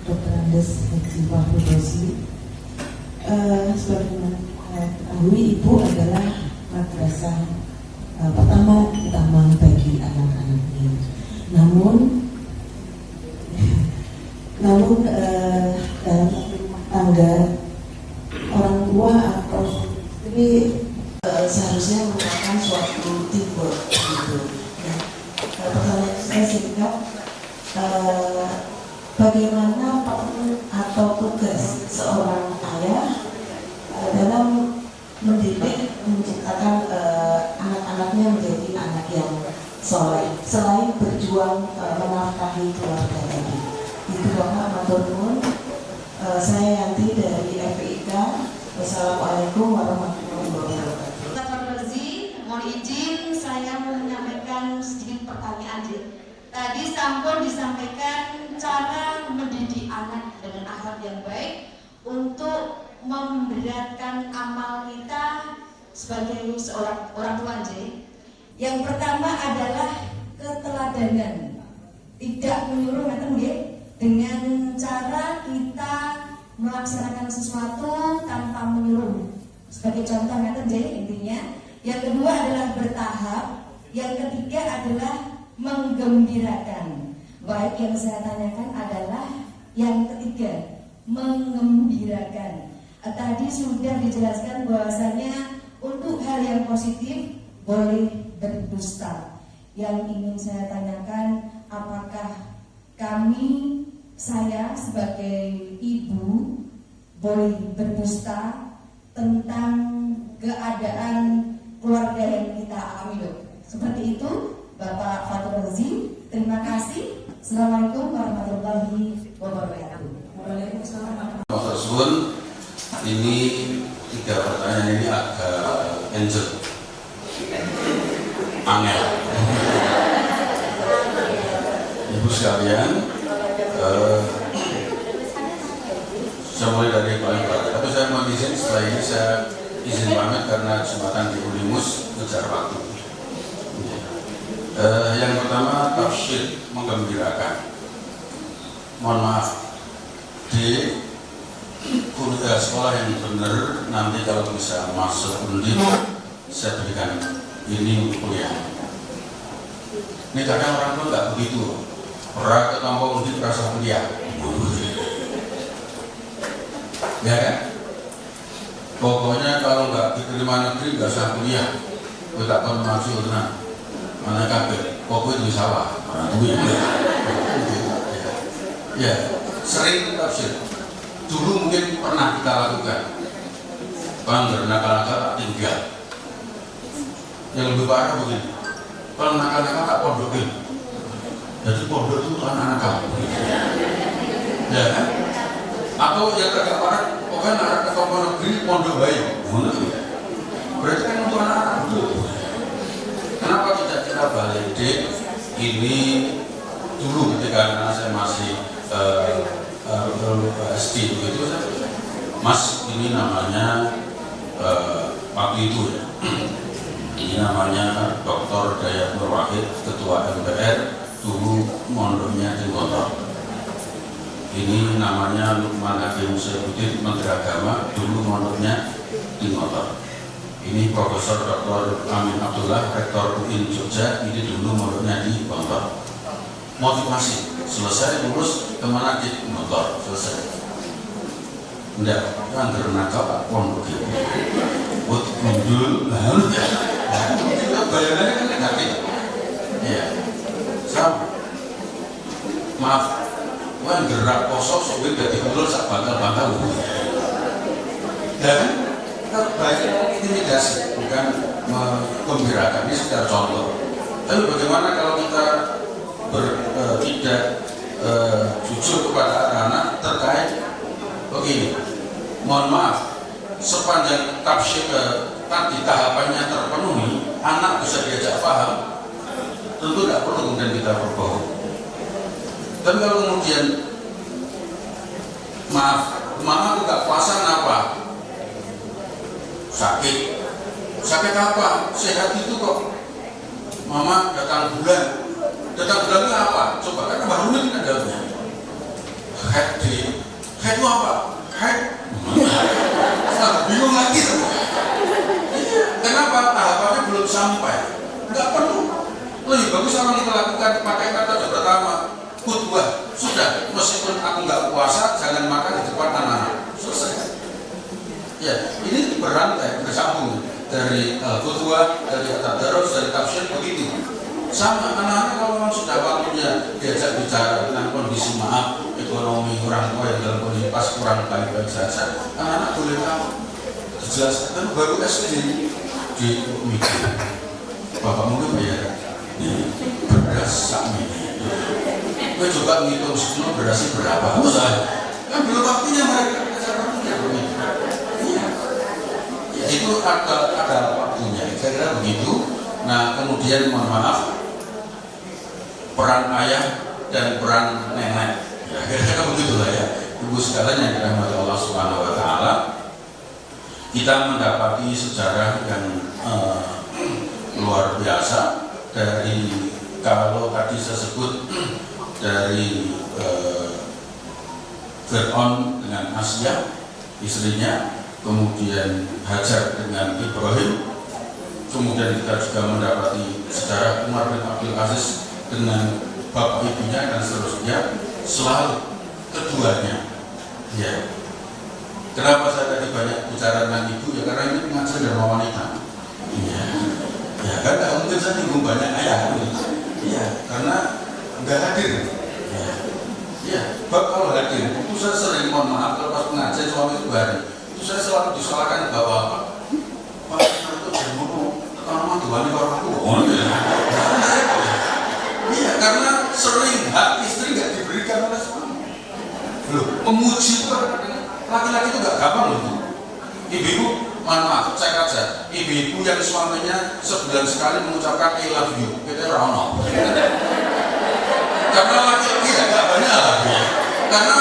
Dr. Andes Haji Fahru Rozi. Sebagaimana ketahui, Ibu adalah madrasah pertama utama bagi anak-anaknya. Namun dalam rumah tangga orang tua atau istri seharusnya merupakan suatu teamwork gitu. Nah, pertanyaan saya singkat, bagaimana peran atau tugas seorang ayah dalam mendidik, menciptakan anak-anaknya menjadi anak yang soleh selain berjuang menafkahi keluarga tadi. Itu Bapak matur nuwun. Saya Yanti dari FPIK. Wassalamualaikum warahmatullahi wabarakatuh. Dr. Rozi, mohon izin saya mau menyampaikan sedikit pertanyaan. Tadi sampun disampaikan cara mendidik anak dengan akhlak yang baik untuk memberatkan amal kita sebagai seorang orang tua. Yang pertama adalah keteladanan, tidak menyuruh dengan cara kita melaksanakan sesuatu tanpa menyuruh. Sebagai contoh intinya. Yang kedua adalah bertahap. Yang ketiga adalah menggembirakan. Baik, yang saya tanyakan adalah yang ketiga, mengembirakan. Tadi sudah dijelaskan bahwasanya untuk hal yang positif boleh berdusta. Yang ingin saya tanyakan, apakah saya sebagai ibu boleh berdusta tentang keadaan keluarga yang kita alami, Dok? Seperti itu, Bapak Fatur Rozi. Terima kasih. Assalamualaikum warahmatullahi wabarakatuh. Waalaikumsalam. Tersebut ini 3 pertanyaan ini agak angel, angel. Ibu sekalian, saya mulai dari paling berat. Tapi saya mau izin setelah ini saya izin pamit karena kesempatan di Ulimus ngejar waktu. Yang pertama, tafsir menggembirakan. Mohon maaf, di kuliah sekolah yang benar nanti kalau bisa masuk undip saya berikan ini kuliah. Ini kadang orang tua nggak begitu, pernah ketemu undip rasa kuliah, ya kan? Pokoknya kalau nggak diterima negeri nggak usah kuliah, kita tak pernah masuk tenang, mana kaget, pokoknya di sawah, orang duit. Ya, sering tafsir. Dulu mungkin pernah kita lakukan. Bang, nakal-nakal tinggal. Yang lebih parah begini. Kalau nakal-nakal tak pondokin. Jadi pondok itu anak nakal. Ya kan? Atau yang agak parah, pokoknya anak ke pondok negeri, pondok bayi. Berarti kan untuk anak-anak dulu. Kenapa tidak kita balik? Ini dulu ketika anak saya masih SD begitu, Mas, ini namanya waktu itu ya, ini namanya Dr. Dayat Nur Wahid, Ketua MPR, dulu mondoknya di Gontor. Ini namanya Lukman Hakim Saifuddin, Menteri Agama, dulu mondoknya di Gontor. Ini Profesor Dr. Amin Abdullah, Rektor UIN Jogja, ini dulu mondoknya di Gontor. Motivasi selesai lulus kemana di motor selesai. Enggak, kan nakal Pak Pondok gitu. Buat gundul, lalu ya. Kita bayangannya kan negatif. Iya. Sama. Maaf, kan gerak kosong sobek dari gundul sak bakal. Dan terbaik intimidasi, bukan menggembirakan. Ini sekedar contoh. Tapi bagaimana kalau kita tidak jujur kepada anak-anak terkait begini, mohon maaf, sepanjang tafsir tadi tahapannya terpenuhi, anak bisa diajak paham, tentu tidak perlu kemudian kita berbohong. Tapi kalau kemudian Maaf, mama aku gak puasa kenapa? Sakit. Sakit apa? Sehat itu kok. Mama datang bulan. Datang bulan itu apa? Coba kan baru ini kan jawabnya. Head itu apa? Head. Bingung lagi. Kenapa? Tahapannya belum sampai. Enggak perlu. Lebih bagus orang kita lakukan pakai kata yang pertama. Khutbah. Sudah, meskipun aku nggak puasa, jangan makan di depan anak-anak. Selesai. Ya, ini berantai, bersambung dari khutbah, dari tadarus, dari tafsir begitu. Sama anak-anak kalau memang sudah waktunya diajak bicara tentang kondisi maaf ekonomi orang tua yang dalam kondisi pas kurang baik-baik saja, anak-anak boleh tahu. Dijelaskan baru SD di media. Bapak mungkin bayar beras sakmi. Gue coba ngitung semua berasnya berapa, kan belum waktunya mereka ya, itu ada waktunya, saya kira begitu. Nah kemudian mohon maaf, peran ayah dan peran nenek, ya kira-kira begitulah ya, ibu sekalian yang dirahmati Allah Subhanahu Wa Taala. Kita mendapati sejarah yang luar biasa dari, kalau tadi saya sebut dari Fir'aun dengan Asia istrinya, kemudian Hajar dengan Ibrahim, kemudian kita juga mendapati sejarah Umar bin Abdul Aziz dengan bapak ibunya dan seterusnya, selalu keduanya. Ya. Kenapa saya tadi banyak bicara tentang ibu? Ya karena ini mengajar dan wanita. Iya. Ya kan nggak mungkin saya nyinggung banyak ayah. Iya, karena nggak hadir. Ya, kalau hadir, itu saya sering mohon maaf kalau pas pengajian suami itu hari, itu saya selalu disalahkan bahwa Pak itu berbunuh, kalau Tuhan itu orang tua. Iya, karena sering hak istri nggak diberikan oleh suami. Loh, memuji itu laki-laki itu nggak gampang loh. Ibu-ibu, mohon maaf, cek aja. Ibu-ibu yang suaminya sebulan sekali mengucapkan I love you, itu orang. Karena laki-laki enggak banyak lagi. Karena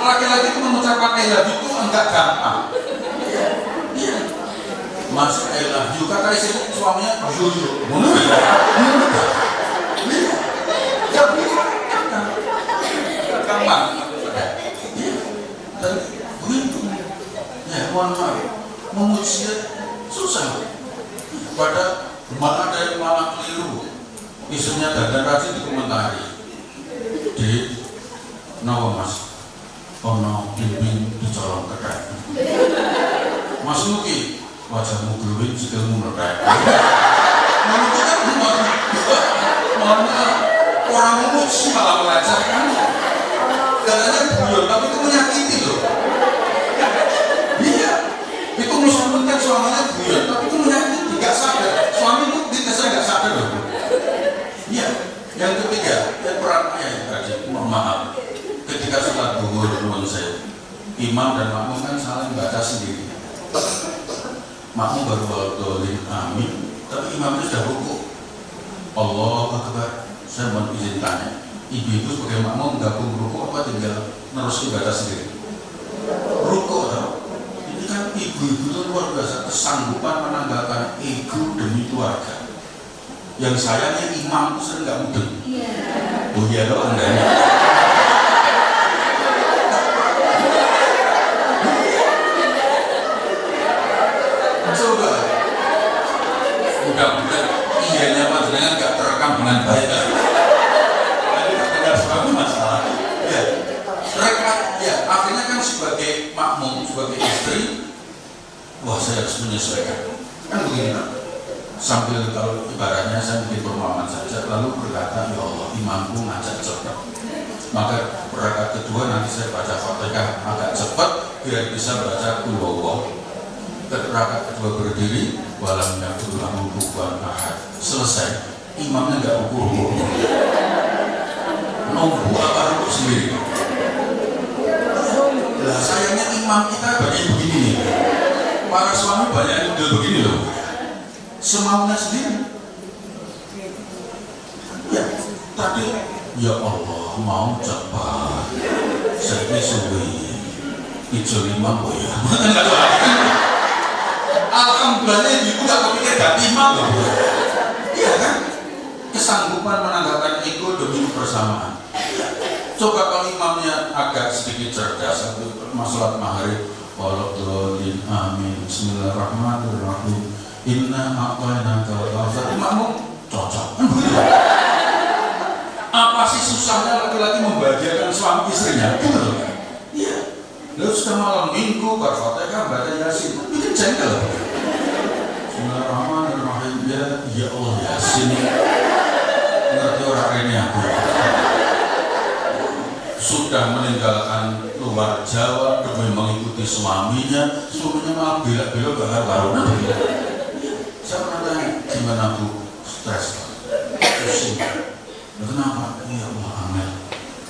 laki-laki itu mengucapkan I love you itu enggak gampang. Iya. Mas I love you, kata istri suaminya you. Menurut ya. Gampang. Dan begitu. Ya, mohon maaf. Memuji susah. Pada malah ada yang malah keliru. Istrinya dandan rajin dikomentari. Di nawa mas, ono bimbing dicolong kedai. Mas Nuki, wajahmu glowing, sikilmu meledak. Menurut kan mana orang memuji malah melecehkan. Katanya guyon, tapi itu menyakiti loh. Iya, itu musuh-musuhnya suaminya guyon, tapi itu menyakiti, nggak sadar. Suami itu ditesnya nggak sadar loh. Iya. Yang ketiga, yang peran ayah tadi, mohon maaf, ketika sholat zuhur nuwun sewu, imam dan makmum kan saling baca sendiri. Makmum baru dolin amin, tapi imamnya sudah ruku. Allahu Akbar. Saya mohon izin tanya, ibu-ibu sebagai makmum gabung ruku apa tinggal nerusin baca sendiri? Ruku atau? Ini kan ibu-ibu itu luar biasa kesanggupan menanggalkan ego demi keluarga. Yang sayangnya imam itu sering nggak mudeng. Oh iya loh Anda. Coba. Mudah-mudahan iyanya panjenengan nggak terekam dengan baik. Tadi dengar suami masalah. Ya, mereka ya akhirnya kan sebagai makmum, sebagai istri, wah saya harus menyesuaikan. Kan begini kan? Sambil kalau ibaratnya saya bikin permohonan saja lalu berkata, ya Allah imamku ngajak cepat, maka rakaat kedua nanti saya baca Fatihah agak cepat biar bisa baca Qul Huwallah. Rakaat kedua berdiri walam yakul lahu kufuwan ahad, selesai imamnya nggak ruku nunggu apa ruku sendiri. Lah sayangnya imam kita banyak begini, para suami banyak yang udah begini loh, semaunya sendiri. Ya, tadi ya Allah mau cepat, saya suwi. Ijo imam kok ya. Alhamdulillah ibu gak kepikir ganti imam loh. Iya kan? Kesanggupan menanggalkan ego demi kebersamaan. Coba kalau imamnya agak sedikit cerdas, masalah maghrib, waladhdallin, amin, bismillahirrahmanirrahim, inna a'tainaka al-kautsar, imammu cocok. Apa sih susahnya laki-laki membahagiakan suami istrinya? Gitu loh. Iya. Lalu sudah malam minggu, Al-Fatihah, baca Yasin, bikin jengkel. Bismillahirrahmanirrahim, ya Allah Yasin. Ngerti orang ini aku. Sudah meninggalkan luar Jawa demi mengikuti suaminya malah belak-belok ke karunan. Saya pernah tanya, gimana Bu? Stres, pusing. Kenapa? Ya Allah, Amel.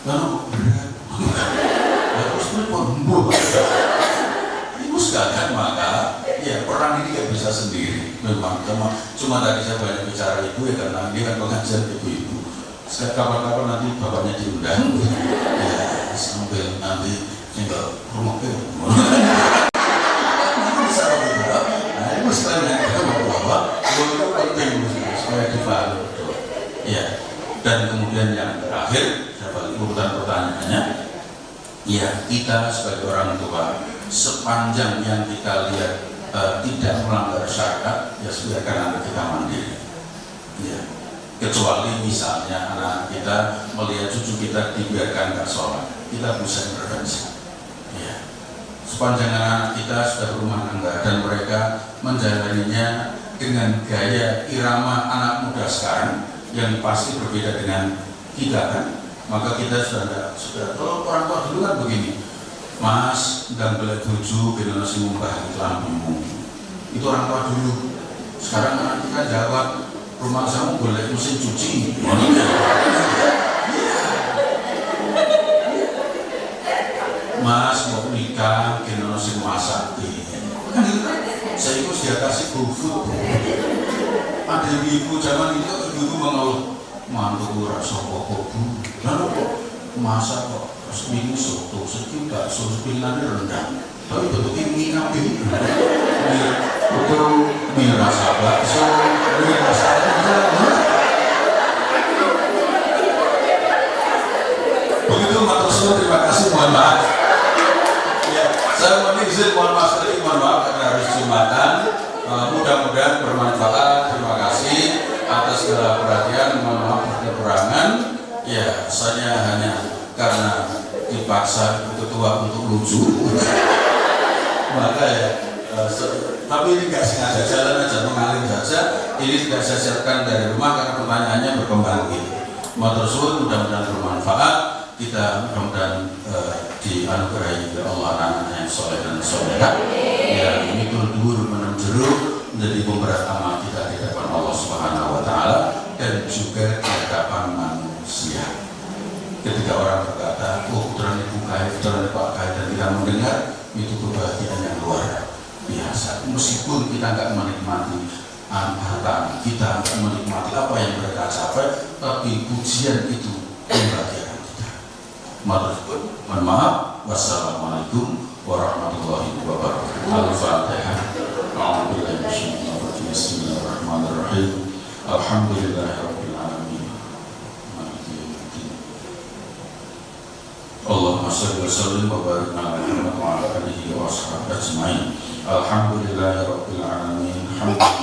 Lalu berat. Terus berpembuh. Itu sekalian maka, ya perang ini gak bisa sendiri. Memang cuma tadi saya banyak bicara ibu ya karena ini kan pengajian ibu-ibu. Kapan-kapan nanti bapaknya diundang. Ya sambil nanti tinggal rumah bisa begitu. Nah itu sekalian kita mau bapak, itu penting supaya dipahami betul. Ya. Dan kemudian yang terakhir, dapat urutan pertanyaannya, ya kita sebagai orang tua sepanjang yang kita lihat tidak melanggar syariat, ya biarkan anak kita mandiri. Ya. Kecuali misalnya anak kita melihat cucu kita dibiarkan nggak sholat, kita bisa intervensi. Ya. Sepanjang anak kita sudah berumah tangga dan mereka menjalaninya dengan gaya irama anak muda sekarang yang pasti berbeda dengan kita kan, maka kita sudah kalau orang tua dulu kan begini, Mas dan beli buju bila nasi mumbah itu lambimu, itu orang tua dulu. Sekarang anak kita jawab, rumah kamu boleh mesin cuci. Mas mau nikah, kena nasi masak. Kan itu kan, saya ikut dia kasih GoFood. Ada ibu zaman itu ibu mengeluh mantu rasa kok Bu, lalu kok masak kok seminggu soto, sedikit bakso, sepilihan rendang, tapi bentuknya mie nabi, betul mie rasa bakso, mie rasa rendang. Begitu matur suwun, terima kasih, mohon maaf. Ya, saya mohon izin, mohon maaf karena harus Jumatan. Mudah-mudahan bermanfaat. Terima kasih atas segala perhatian. Mohon maaf kekurangan. Ya, saya hanya karena dipaksa ketua untuk lucu. Maka ya, tapi ini nggak sengaja, jalan aja mengalir saja. Ini tidak saya siapkan dari rumah karena pertanyaannya berkembang gitu. Matur suwun, mudah-mudahan bermanfaat. Kita mudah-mudahan dianugerahi oleh Allah anak-anak yang soleh dan solehah. Ya, ini dur menang jeruk menjadi pemberat amal kita di hadapan Allah Subhanahu Wa Taala dan juga di hadapan manusia. Ketika orang berkata, oh putra ibu kaya, putra Pak kaya dan tidak mendengar, itu kebahagiaan yang luar biasa. Meskipun kita nggak menikmati harta kita, nggak menikmati apa yang mereka capai, tapi pujian itu membahagiakan kita. Mohon maaf. Wassalamualaikum warahmatullahi wabarakatuh. Al-Fatihah. Bismillahirrahmanirrahim. Alhamdulillahirabbil alamin. Allahumma shalli wa sallim wa barik ala Muhammad wa ala alihi wa ashabihi ajmain. Alhamdulillahirabbil alamin. Hamdan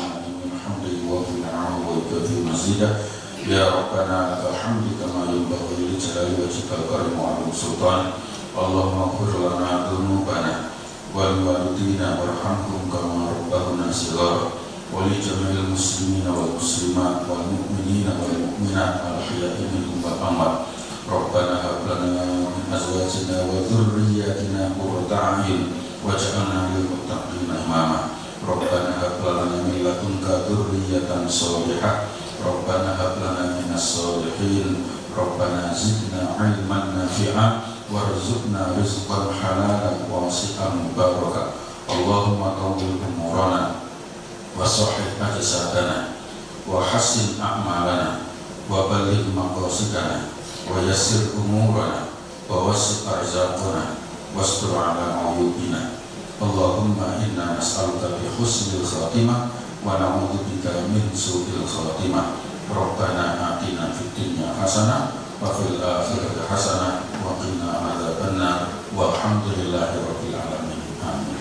wa ni'amahu wa kafi mazidah. Ya Rabbana lakal hamdu kama yanbaghi li jalali wajhikal karim wa 'azimi sultan. Allahumma ighfir lana dhunubana wa liwalidina warhamhum kama rabbawna shighara wa li jami'il muslimina wal muslimat wal mu'minina wal mu'minat al ahya'i minhum wal amwat. Rabbana hab lana min azwajina wa dhurriyyatina qurrata a'yun waj'alna lil muttaqina imama. Rabbana hab lana min ladunka dhurriyyatan shalihah. Rabbana hab lana minas shalihin. Rabbana zidna 'ilman nafi'an warzuqna rizqan halalan wasi'an mubaraka. Allahumma tawwil umurana wa sahih ajsadana wa hassin a'malana wa balligh maqasidana wa yassir umurana wa wasi' arzaqana wastur ala uyubina. Allahumma inna nas'aluka bi husnil khatimah wa na'udzubika min su'il khatimah. Rabbana atina fid dunya hasanah wa fil akhirati hasanah wa qina adzabannar. Walhamdulillahi rabbil alamin. Amin.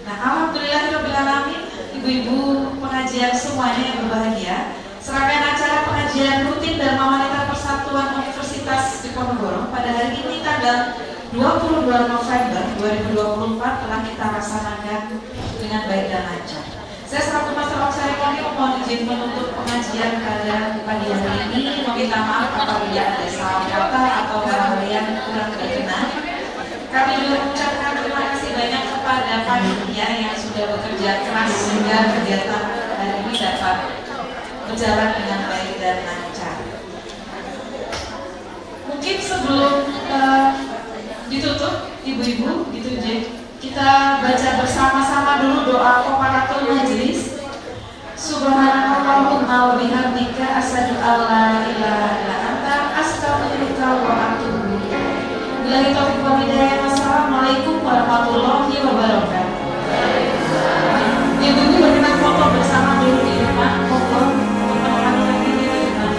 Nah, alhamdulillahirabbil alamin, ibu-ibu pengajian semuanya yang berbahagia. Serangkaian acara pengajian rutin Dharma Wanita Persatuan Universitas Diponegoro pada hari ini tanggal 22 November 2024 telah kita laksanakan dengan baik dan lancar. Saya selaku Master of Ceremony mohon izin menutup pengajian pada pagi hari ini. Meminta maaf apabila ada salah kata atau hal-hal yang kurang berkenan. Kami juga mengucapkan terima kasih banyak kepada panitia yang sudah bekerja keras sehingga kegiatan hari ini dapat berjalan dengan baik dan lancar. Mungkin sebelum ditutup, ibu-ibu, gitu kita baca bersama-sama dulu doa qafaratul majlis. Subhanallahumma wa bihamdika asyhadu an la ilaha illa anta astaghfiruka wa atubu ilaik. Billahi taufiq wal hidayah. Wassalamualaikum warahmatullahi wabarakatuh. Ibu-ibu berkenan foto bersama dulu di depan. Foto teman-teman yang ini di depan.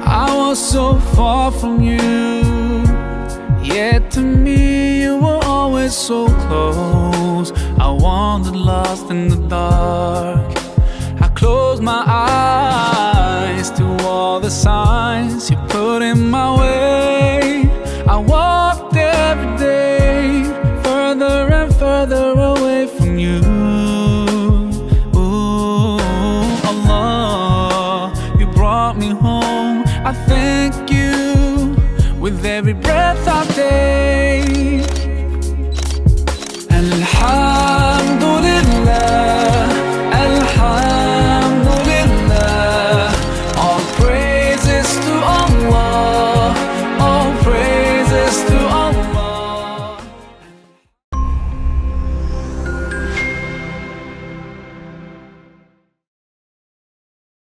I was so far from you, yet to me you were always so close. I wandered lost in the dark. I closed my eyes to all the signs you put in my way. I walked every day further and further away from you. Ooh, Allah, you brought me home. I thank you with every breath I take.